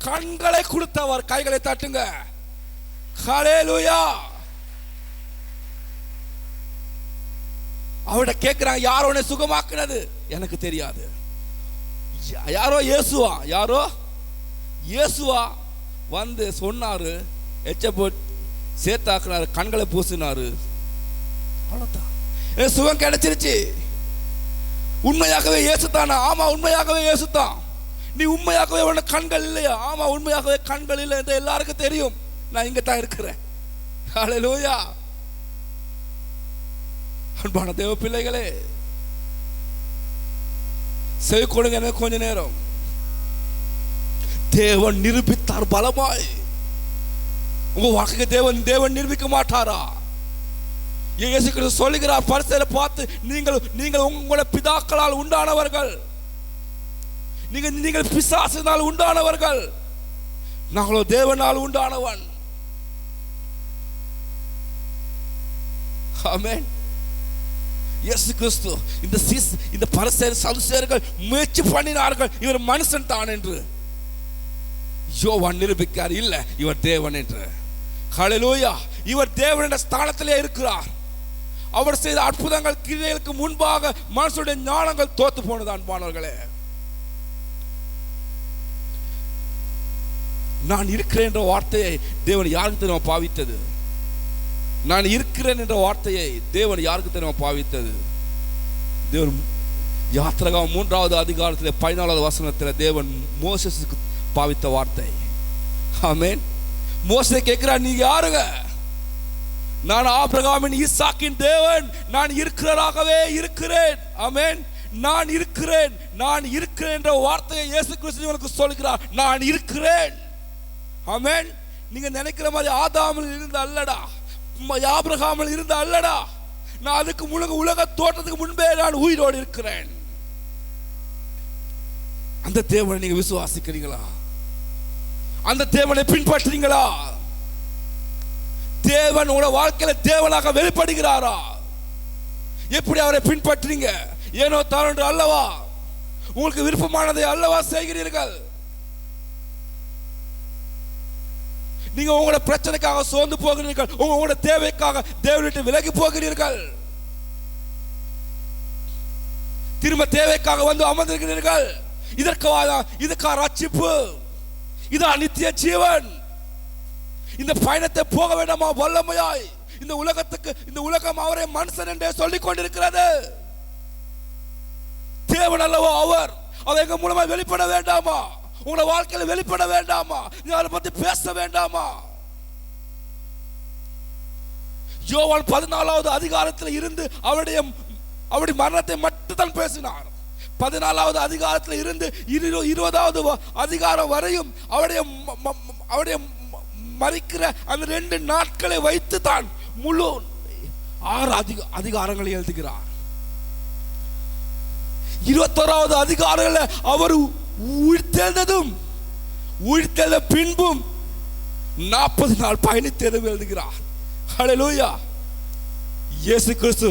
கண்களை கொடுத்தவர். கைகளை தட்டுங்க. ஹல்லேலூயா. அவட கேட்கிறாங்க, யாரோ உன்னை சுகமாக்குனது? எனக்கு தெரியாது. யாரோ இயேசுவா? யாரோ இயேசுவா வந்து சொன்னாரு, எச்ச போட்டு சேர்த்தாக்குனாரு, கண்களை பூசினாரு, அவ்வளவுதான். சுகம் கிடைச்சிருச்சு. உண்மையாகவே இயேசுதானா? ஆமா, உண்மையாகவே இயேசுதான். நீ உண்மையாகவே உன்ன கண்கள் இல்லையா? ஆமா, உண்மையாகவே கண்கள் இல்லை என்று எல்லாருக்கும் தெரியும். நான் இங்க தான் இருக்கிறேன். ஹல்லேலூயா. அன்பான தேவ பிள்ளைகளே, செவி கொடுங்க எனக்கு கொஞ்ச நேரம். தேவன் நிரூபித்தார் பலமாய். உங்க வாழ்க்கைக்கு தேவன் நிரூபிக்க மாட்டாரா? இயேசு கிறிஸ்து சொல்லுகிறார், பரிசேயரை பார்த்து, நீங்கள் உங்களுடைய பிதாக்களால் உண்டானவர்கள், நீங்கள் பிசாசினால் உண்டானவர்கள், நாங்களோ தேவனால் உண்டானவன். ஆமென். இயேசு கிறிஸ்து இந்த பரிசேயர் சதுசேயர்கள் முயற்சி பண்ணினார்கள் இவர் மனுஷன் தான் என்று. யோவான் நிரூபிக்கார், இல்ல இவர் தேவன் என்று. ஹல்லேலூயா. இவர் தேவனுடைய ஸ்தானத்திலே இருக்கிறார். அவர் செய்த அற்புதங்கள் கிரியைகளுக்கு முன்பாக மனுஷனுடைய ஞானங்கள் தோத்து போனது. அன்பானவர்களே, நான் இருக்கிறேன் என்ற வார்த்தையை தேவன் யாருக்கு தெரியுமா பாவித்தது? நான் இருக்கிறேன் என்ற வார்த்தையை தேவன் யாருக்கு தெரியுமா பாவித்தது? தேவன் யாத்திராகமம் 3வது அதிகாரத்தில் 14வது வசனத்தில் தேவன் மோசேசுக்கு பாவித்த வார்த்தை. ஆமென். மோசே கேட்கிறார், நீங்க யாருங்க? நான் ஆபிரகாமின் ஈசாக்கின் தேவன், நான் இருக்கிறவராகவே இருக்கிறேன். ஆமென். நான் இருக்கிறேன், நான் இருக்கிறேன் என்ற வார்த்தையை இயேசு கிறிஸ்து உங்களுக்கு சொல்கிறார். நான் இருக்கிறேன். ஆமென். நீங்க நினைக்கிற மாதிரி ஆதாமில் இருந்த அல்லடா, ஆபிரகாமில் இருந்த அல்லடா. நான் அதுக்கு உலக தோற்றத்துக்கு முன்பே நான் உயிரோடு இருக்கிறேன். அந்த தேவனை நீங்க விசுவாசிக்கிறீங்களா? அந்த தேவனை பின்பற்றுறீங்களா? தேவன் உங்களோட வாழ்க்கையில தேவனாக வெளிப்படுகிறாரா? எப்படி அவரை பின்பற்றுறீங்க? ஏனோ தானொன்று அல்லவா, உங்களுக்கு விருப்பமானதை அல்லவா செய்கிறீர்கள்? நீங்க உங்களோட பிரச்சனைக்காக சோர்ந்து போகிறீர்கள், உங்களோட தேவைக்காக தேவனிட்டு விலகி போகிறீர்கள். திரும்ப தேவைக்காக வந்து அமர்ந்திருக்கிறீர்கள். இதற்காக ரட்சிப்பு, இதான் நித்திய ஜீவன். இந்த பயணத்தை போக வேண்டாமா வல்லமையாய்? இந்த உலகத்துக்கு, இந்த உலகம் அவரை மனுஷன் என்றே சொல்லிக் கொண்டிருக்கிறது. தேவன் அல்லவா அவர்? அவர் எங்க மூலமா வெளிப்பட வேண்டாமா? உங்களோட வாழ்க்கையில வெளிப்பட வேண்டாமா? நீங்க அதை பத்தி பேச வேண்டாமா? யோவான் 14வது அதிகாரத்தில் இருந்து அவருடைய மரணத்தை மட்டும் தான் பேசினார். 14வது அதிகாரத்தில் இருந்து 20வது அதிகாரம் வரையும் அவருடைய மரிக்கிற அந்த 2 நாட்களை வைத்து தான் முழு 6 அதிகாரங்களை எழுதுகிறார். 21வது அதிகாரத்தில் அவர் உயிர்த்தெழுந்ததும் உயிர்த்தெழுந்த பின்பும் 40 நாள் பயணித்ததும் எழுதுகிறார். ஹல்லேலூயா. இயேசு கிறிஸ்து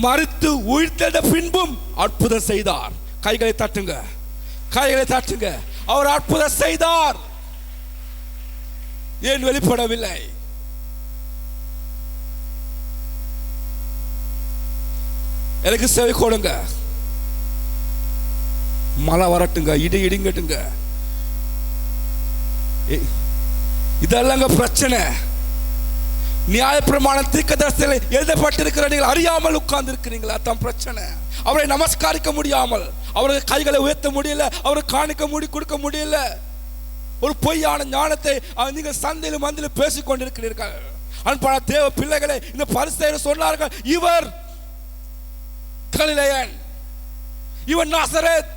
மரித்து உயிர்த்தெழுந்த பின்பும் அற்புதம் செய்தார். கைகளை தட்டுங்க, கைகளை தட்டுங்க. அவர் அற்புதம் செய்தார். ஏன் வெளிப்படவில்லை? எனக்கு செவி கொடுங்க. மழை வரட்டுங்க, இடி இடிங்கட்டுங்க, இதெல்லாம் பிரச்சனை. நியாயப்பிரமாண தீர்க்கதரிசியில் எழுதப்பட்டிருக்கிற நீங்கள் அறியாமல் உட்கார்ந்து இருக்கிறீங்களா? அதான் பிரச்சனை. அவரை நமஸ்காரிக்க முடியாமல், அவருக்கு கைகளை உயர்த்த முடியல, அவருக்கு காணிக்க கொடுக்க முடியல. ஒரு பொய்யான ஞானத்தை நீங்கள் சந்தையிலும் மந்திலும் பேசிக் கொண்டிருக்கிறீர்கள். அன்பான தேவ பிள்ளைகளை, இந்த பரிசேயர் சொன்னார்கள், இவர் கலிலேயன், இவர் நாசரேத்,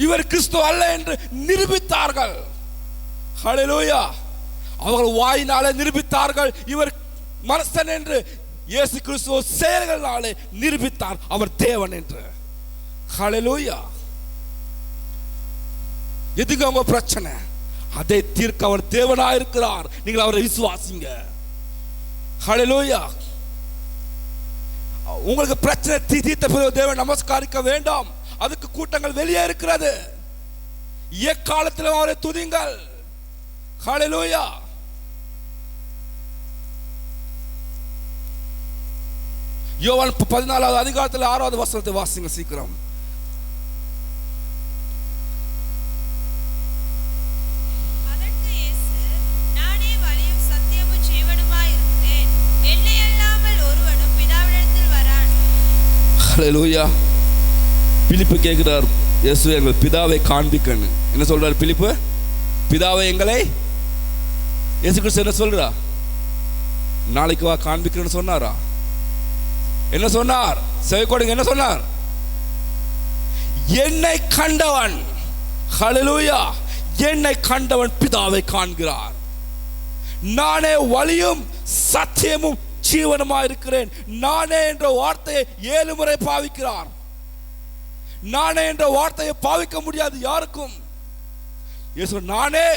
இவர் கிறிஸ்து அல்ல என்று நிரூபித்தார்கள். ஹல்லேலூயா. அவர்கள் வாயினாலே நிரூபித்தார்கள் இவர் மனுஷன் என்று. இயேசு கிறிஸ்து செயல்களாலே நிரூபித்தார் அவர் தேவன் என்று. ஹல்லேலூயா. எதுக்கு அவங்க பிரச்சனை? அதை தீர்க்க அவர் தேவனாய் இருக்கிறார். நீங்கள் அவரை விசுவாசிங்க. ஹல்லேலூயா. உங்களுக்கு பிரச்சனை தீர்த்த பிறகு தேவன் நமஸ்காரிக்க வேண்டாம். அதுக்கு கூட்டங்கள் வெளியே இருக்கிறது. எக்காலத்திலும் அவரை துதிங்கள். ஹல்லேலூயா. யோவான் 14வது அதிகாரத்தில் 6வது வசனத்தை வாசிங்க சீக்கிரம். அதற்கு இயேசு, நானே வழியும் சத்தியமும் ஜீவனுமாய் இருக்கிறேன். என்னை அல்லாமல் ஒருவனும் பிதாவினிடத்தில் வரான். ஹல்லேலூயா. பிலிப்பு கேட்கிறார், இயேசு எங்கள் பிதாவை காண்பிக்கணும். என்ன சொல்றார் பிலிப்பு? பிதாவை எங்களை. இயேசு கிறிஸ்து என்ன சொல்றா? நாளைக்கு வா காண்பிக்கிறேன்னு சொன்னாரா? என்ன சொன்னார்? செவிக்கொடுங்க. என்ன சொன்னார்? என்னை கண்டவன், ஹல்லேலூயா, என்னை கண்டவன் பிதாவை காண்கிறார். நானே வழியும் சத்தியமும் ஜீவனுமாய் இருக்கிறேன். நானே என்ற வார்த்தையை 7 முறை பாவிக்கிறார். நானே என்ற வார்த்தையை பாவிக்க முடியாது யாருக்கும். இயேசு நானே,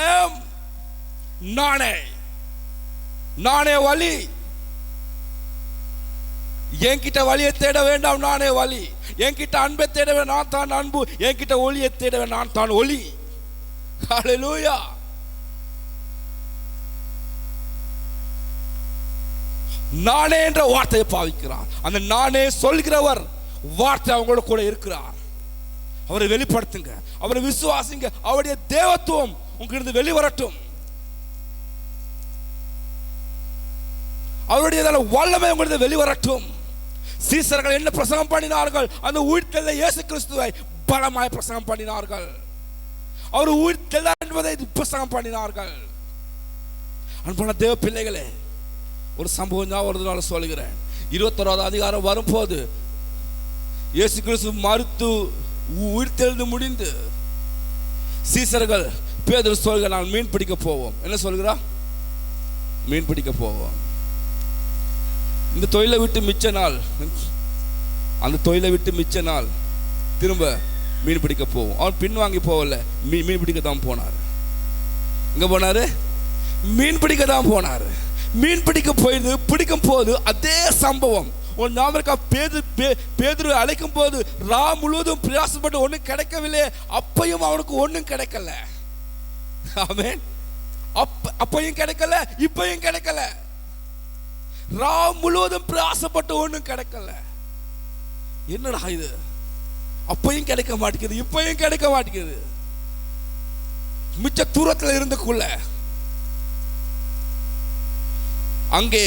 I am, நானே, நானே வழி. என்கிட்ட வழியை தேட வேண்டாம், நானே வழி. என்கிட்ட அன்பை தேட வேண்டாம், நான் தான் அன்பு. என்கிட்ட ஒளியை தேட வேண்டாம், நான் தான் ஒளி. ஹல்லேலூயா. நானே என்ற வார்த்தையை பாவிக்கிறார். அந்த நானே சொல்கிறவர் வார்த்தை அவங்களோட கூட இருக்கிறார். அவரை வெளிப்படுத்துங்க, அவரை விசுவாசிங்க. அவருடைய தேவத்துவம் உங்களிருந்து வெளிவரட்டும். அவருடைய வல்லமை உங்களிருந்து வெளிவரட்டும். சீசர்கள் என்ன பிரசங்கம் பண்ணினார்கள்? அந்த உயிர்த்தெழுந்த இயேசு கிறிஸ்துவை பலமாய் பிரசங்கம் பண்ணினார்கள். அவர் உயிர்த்தெழுந்தார் என்பதை பிரசங்கம் பண்ணினார்கள். அன்பான தேவ பிள்ளைகளே, ஒரு சம்பவம் நான் ஒரு நாள் சொல்கிறேன். 21வது அதிகாரம் வரும்போது இயேசு கிறிஸ்து மரித்து உயிர்த்தெழுந்து முடிந்து சீசர்கள் பேதுரு சொல்கிறார், நான் மீன் பிடிக்க போவோம். என்ன சொல்கிறா? மீன் பிடிக்க போவோம். இந்த தொழிலை விட்டு மிச்ச நாள், அந்த தொழிலை விட்டு மிச்ச நாள் திரும்ப மீன் பிடிக்க போவோம். அவன் பின்வாங்கி போகல, மீன் பிடிக்க தான் போனார். எங்க போனாரு? மீன் பிடிக்க தான் போனார். மீன் பிடிக்க போயிருந்து பிடிக்கும் போது அதே சம்பவம் ஒரு நாமக்கா பேதுரு அழைக்கும் போது ரா முழுவதும் பிரயாசப்பட்டு ஒன்றும் கிடைக்கவில்லை. அப்பையும் அவனுக்கு ஒன்றும் கிடைக்கல. ஆமென். அப்பையும் கிடைக்கல, இப்பையும் கிடைக்கல. ரா முழுவதும் பிரயாசப்பட்டு ஒன்றும் கிடைக்கல. என்னடா இது? அப்பையும் கிடைக்க மாட்டேங்குது, இப்பையும் கிடைக்க மாட்டேங்குது. மிச்ச தூரத்தில் இருந்துக்குள்ள அங்கே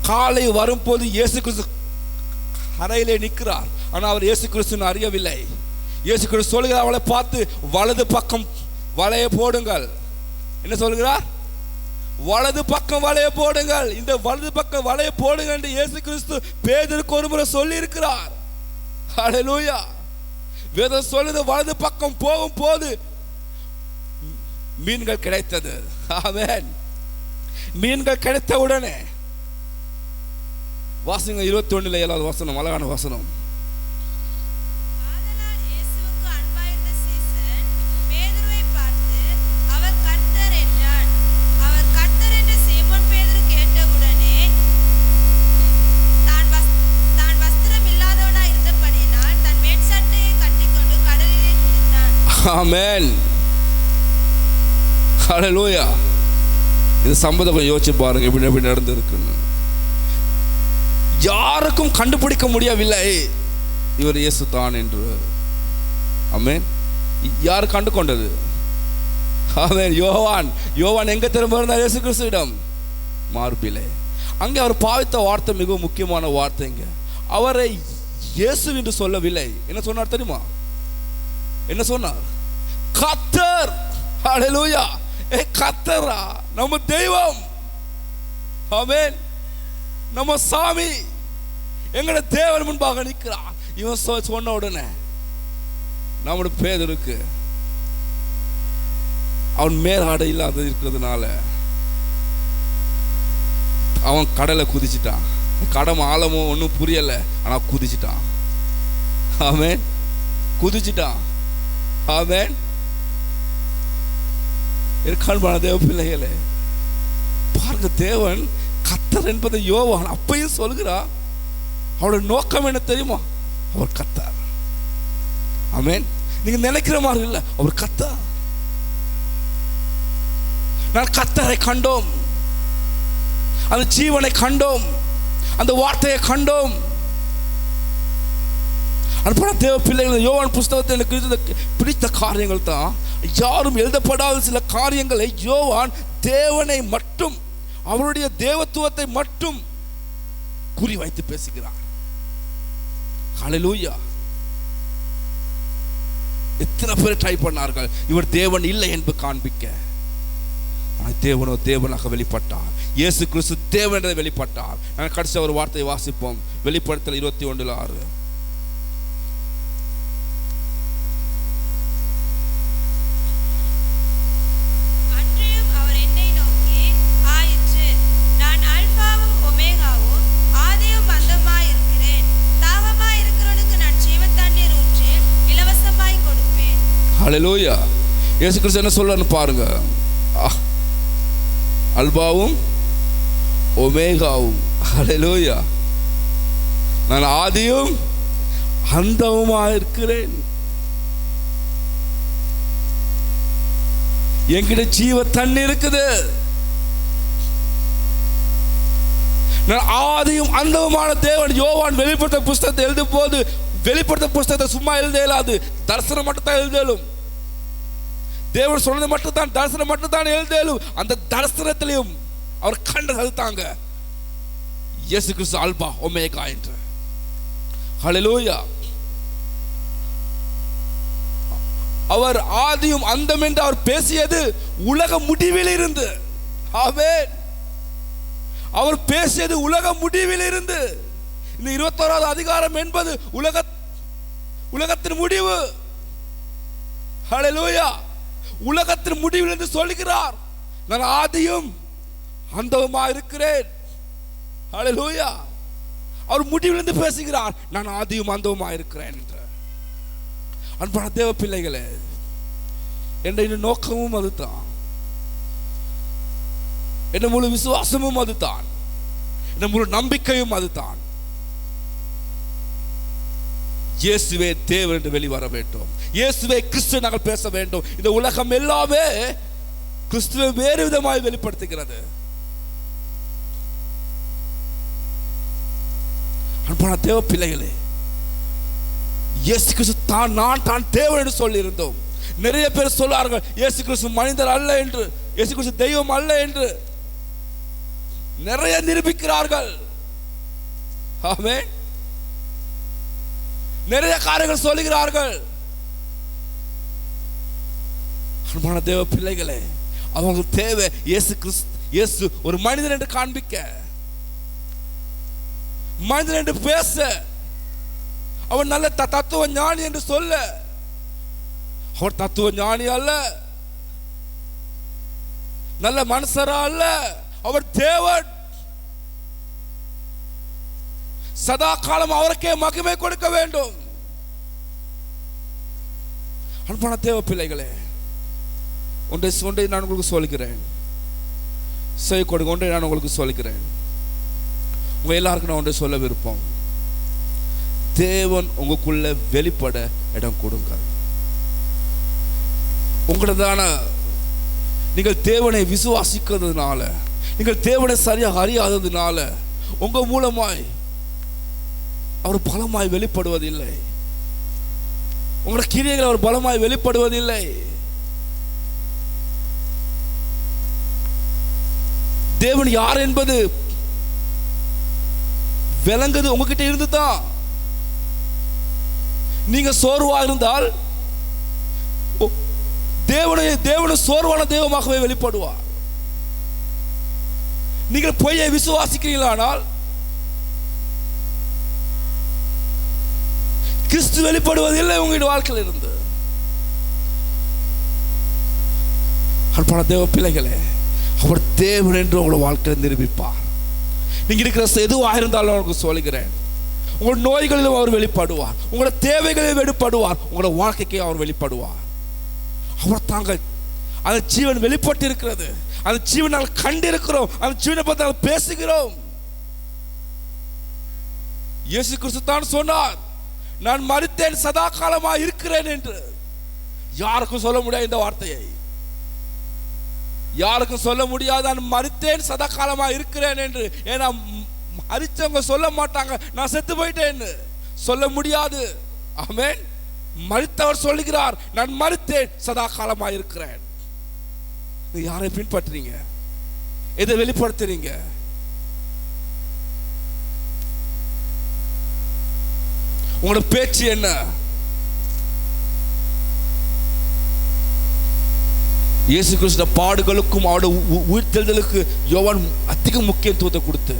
காலை வரும்போது இயேசு கிறிஸ்து அறையிலே நிற்கிறார். ஆனால் அவர் இயேசு கிறிஸ்துன்னு அறியவில்லை. இயேசு கிறிஸ்து சொல்கிறார், அவளை பார்த்து வலது பக்கம் வலைய போடுங்கள். என்ன சொல்கிறார்? வலது பக்கம் வலைய போடுங்கள். இந்த வலது பக்கம் வலைய போடுங்கள் என்று இயேசு கிறிஸ்து பேதுருக்கு ஒரு முறை சொல்லி இருக்கிறார். ஹல்லேலூயா. வேதம் சொல்லுது, வலது பக்கம் போகும் போது மீன்கள் கிடைத்தது. ஆமென். மீன்கள் கிடைத்த உடனே வாசிங்க 21 7வது வசனம், அழகான வசனம். ஆதலால் இயேசுவுக்கு அன்பாயிருந்த சீசன் பேதுருவை பார்த்து, அவர் கர்த்தர் என்றான். அவர் கர்த்தர் என்று சீமோன் பேதுரு கேட்டவுடனே தான் வஸ்திரம் இல்லாதவனாய் இருந்தபடியினால் தன் மேற்சட்டையை கட்டிக்கொண்டு கடலிலே குதித்தான். ஆமென். ஹல்லேலூயா. இந்த சம்பவத்தை யோசிச்சு பாருங்க, எப்படி நடந்திருக்குன்னு. யாருக்கும் கண்டுபிடிக்க முடியவில்லை இவர் இயேசு தான் என்று. ஆமென். யார் கண்டு கொண்டது? ஆமென். யோவான் எங்க திரும்ப இருந்தார்? இயேசு கிறிஸ்துவிடம் மார்பிலே. அங்கே அவர் பாவித்த வார்த்தை மிகவும் முக்கியமான வார்த்தைங்க. அவரை இயேசு என்று சொல்லவில்லை. என்ன சொன்னார் தெரியுமா? என்ன சொன்னார்? கர்த்தர். ஹல்லேலூயா. கர்த்தரா நம்ம தெய்வம். ஆமென். நம்ம சாமி, எங்கட தேவன் முன்பாக நிற்கிறார். இவன் சொன்ன உடனே நம்முடைய பேதுருக்கு அவன் மேலாடை இல்லாத இருக்கிறதுனால அவன் கடலை குதிச்சிட்டான். கடமை ஆழமும் ஒன்றும் புரியல, ஆனா குதிச்சிட்டான். ஆமென். குதிச்சிட்டான். ஆமென். இருக்கான தேவ பிள்ளைகளே, பாருங்க, தேவன் கர்த்தர் என்பதை யோவான் அப்பையும் சொல்கிறார். அவருடைய நோக்கம் என்ன தெரியுமா? அவர் கர்த்தர். ஆமென். நீங்க நினைக்கிற மாதிரி இல்லை, அவர் கர்த்தர். நான் கர்த்தரை கண்டோம், அந்த ஜீவனை கண்டோம், அந்த வார்த்தையை கண்டோம். அன்பான தேவ பிள்ளைகள், யோவான் புஸ்தகத்தில் எனக்கு பிடித்த காரியங்கள் தான், யாரும் எழுதப்படாத சில காரியங்களை யோவான் தேவனை மட்டும், அவருடைய தேவத்துவத்தை மட்டும் குறிவைத்து பேசுகிறார். ஹல்லேலூயா. எத்தனை பேர் ட்ரை பண்ணார்கள் இவர் தேவன் இல்லை என்று காண்பிக்க. ஆனால் தேவனோ தேவனாக வெளிப்பட்டார். இயேசு கிறிஸ்து தேவன் என்று வெளிப்பட்டார். நான் கடைசி ஒரு வார்த்தையை வாசிப்போம். வெளிப்படுத்தல் 21:6. ஹல்லேலூயா. இயேசு கிறிஸ்து என்ன சொல்றாருன்னு பாருங்க. அல்பாவும் ஒமேகாவும். ஹல்லேலூயா. நான் ஆதியும் அந்தமுமா இருக்கிறேன். என்கிட்ட ஜீவ தண்ணி இருக்குது. நான் ஆதியும் அந்தமுமான தேவன். யோவான் வெளிப்படுத்த புஸ்தகத்தை எழுதும் போது வெளிப்படுத்த புஸ்தகத்தை சும்மா எழுத இயலாது, தரிசனம் மட்டும் தான் எழுதலும். தேவன் சொன்னது மட்டும் தான், தரிசனம் மட்டும் தான் எழுதலும். அந்த தரிசனத்திலையும் அவர் கண்டது தாங்க இயேசு கிறிஸ்து அல்பா ஒமேகா என்று. ஹல்லேலூயா. அவர் ஆதியும் அந்தம் என்று அவர் பேசியது உலக முடிவில் இருந்து. ஆமென். அவர் பேசியது உலக முடிவில் இருந்து. இந்த 21வது அதிகாரம் என்பது உலகத்தின் முடிவு. ஹல்லேலூயா. உலகத்தின் முடிவில் என்று சொல்கிறார். நான் ஆதியும் அந்தவுமா இருக்கிறேன். ஹல்லேலூயா. அவர் முடிவிலிருந்து பேசுகிறார். நான் ஆதியும் அந்தவுமா இருக்கிறேன் என்று. அன்பான தேவ பிள்ளைகளே, என்ற நோக்கமும் அதுதான், என் முழு விசுவாசமும் அதுதான், என் முழு நம்பிக்கையும் அதுதான். இயேசுவே தேவன் என்று வெளிவர வேண்டும். இயேசுவே கிறிஸ்து நாங்கள் பேச வேண்டும். இந்த உலகம் எல்லாமே கிறிஸ்துவை வேறு விதமாய் வெளிப்படுத்துகிறது. அன்பான தேவ பிள்ளைகளே, இயேசு கிறிஸ்து நான் தேவன் என்று சொல்லி இருந்தோம். நிறைய பேர் சொல்லார்கள் இயேசு கிறிஸ்து மனிதர் அல்ல என்று, இயேசு கிறிஸ்து தெய்வம் அல்ல என்று நிறைய நிரூபிக்கிறார்கள். ஆமென். நிறைய காரியங்கள் சொல்லுகிறார்கள். அன்பான தேவ பிள்ளைகளே, அவங்களுக்கு தேவை இயேசு ஒரு மனிதன் என்று காண்பிக்க, மனிதன் என்று பேச, அவன் நல்ல தத்துவ ஞானி என்று சொல்ல. அவர் தத்துவ ஞானி அல்ல, நல்ல மனுஷரா அல்ல, அவர் தேவன். சதா காலம் அவருக்கே மகிமை கொடுக்க வேண்டும். அன்பான தேவ பிள்ளைகளே, ஒன்றை நான் உங்களுக்கு சொல்கிறேன், செய்ய கொடுங்க. ஒன்றை நான் உங்களுக்கு சொல்கிறேன், உங்க எல்லாருக்கும் நான் ஒன்றை சொல்ல விருப்பம். தேவன் உங்களுக்குள்ள வெளிப்பட இடம் கொடுங்க. உங்களதான நீங்கள் தேவனை விசுவாசிக்கிறதுனால, நீங்கள் தேவனை சரியாக அறியாததுனால உங்க மூலமாய் அவர் பலமாய் வெளிப்படுவதில்லை. உங்களோட கிரியைகள் அவர் பலமாய் வெளிப்படுவதில்லை. தேவன் யார் என்பது விளங்குது உங்ககிட்ட இருந்து தான். நீங்க சோர்வா இருந்தால் தேவனை சோர்வான தெய்வமாகவே வெளிப்படுவார். நீங்கள் பொய்யை விசுவாசிக்கிறீர்களானால் கிறிஸ்து வெளிப்படுவதில்லை உங்களுடைய வாழ்க்கையில் இருந்து. அன்பான தேவ பிள்ளைகளே, அவர் தேவன் என்று உங்களோட வாழ்க்கையில் நிரூபிப்பார். நீங்க இருக்கிற எதுவாக இருந்தாலும் அவருக்கு சொல்லுகிறேன், உங்களோட நோய்களிலும் அவர் வெளிப்படுவார், உங்களோட தேவைகளிலும் வெளிப்படுவார், உங்களோட வாழ்க்கைக்கு அவர் வெளிப்படுவார். அவர் தாங்கள் அந்த ஜீவன் வெளிப்பட்டு இருக்கிறது, அந்த ஜீவன் நாங்கள் கண்டிருக்கிறோம், அந்த ஜீவனை பற்றி நாங்கள் பேசுகிறோம். இயேசு கிறிஸ்து தான் சொன்னார், நான் மரித்தேன் சதா காலமா இருக்கிறேன் என்று. யாருக்கும் சொல்ல முடியாது இந்த வார்த்தையை, யாருக்கும் சொல்ல முடியாது நான் மரித்தேன் சதா காலமா இருக்கிறேன் என்று. ஏன்னா மரிச்சவங்க சொல்ல மாட்டாங்க நான் செத்து போயிட்டேன்னு, சொல்ல முடியாது. ஆமென். மரித்தவர் சொல்லுகிறார் நான் மரித்தேன் சதா காலமா இருக்கிறேன். யாரை பின்பற்றுறீங்க? எதை வெளிப்படுத்துறீங்க? உங்களோட பேச்சு என்ன? இயேசு கிறிஸ்து பாடுகளுக்கும் அவருடைய உயிர்த்தெழுதலுக்கு யோவான் அதிக முக்கியத்துவத்தை கொடுத்து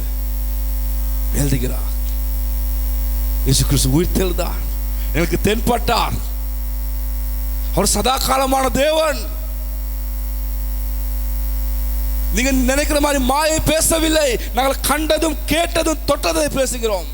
எழுதுகிறார். இயேசு கிறிஸ்து உயிர்த்தெழுந்தார், எனக்கு தென்பட்டார், அவர் சதா காலமான தேவன். நீங்க நினைக்கிற மாதிரி மாயை பேசவில்லை, நாங்கள் கண்டதும் கேட்டதும் தொட்டதை பேசுகிறோம்.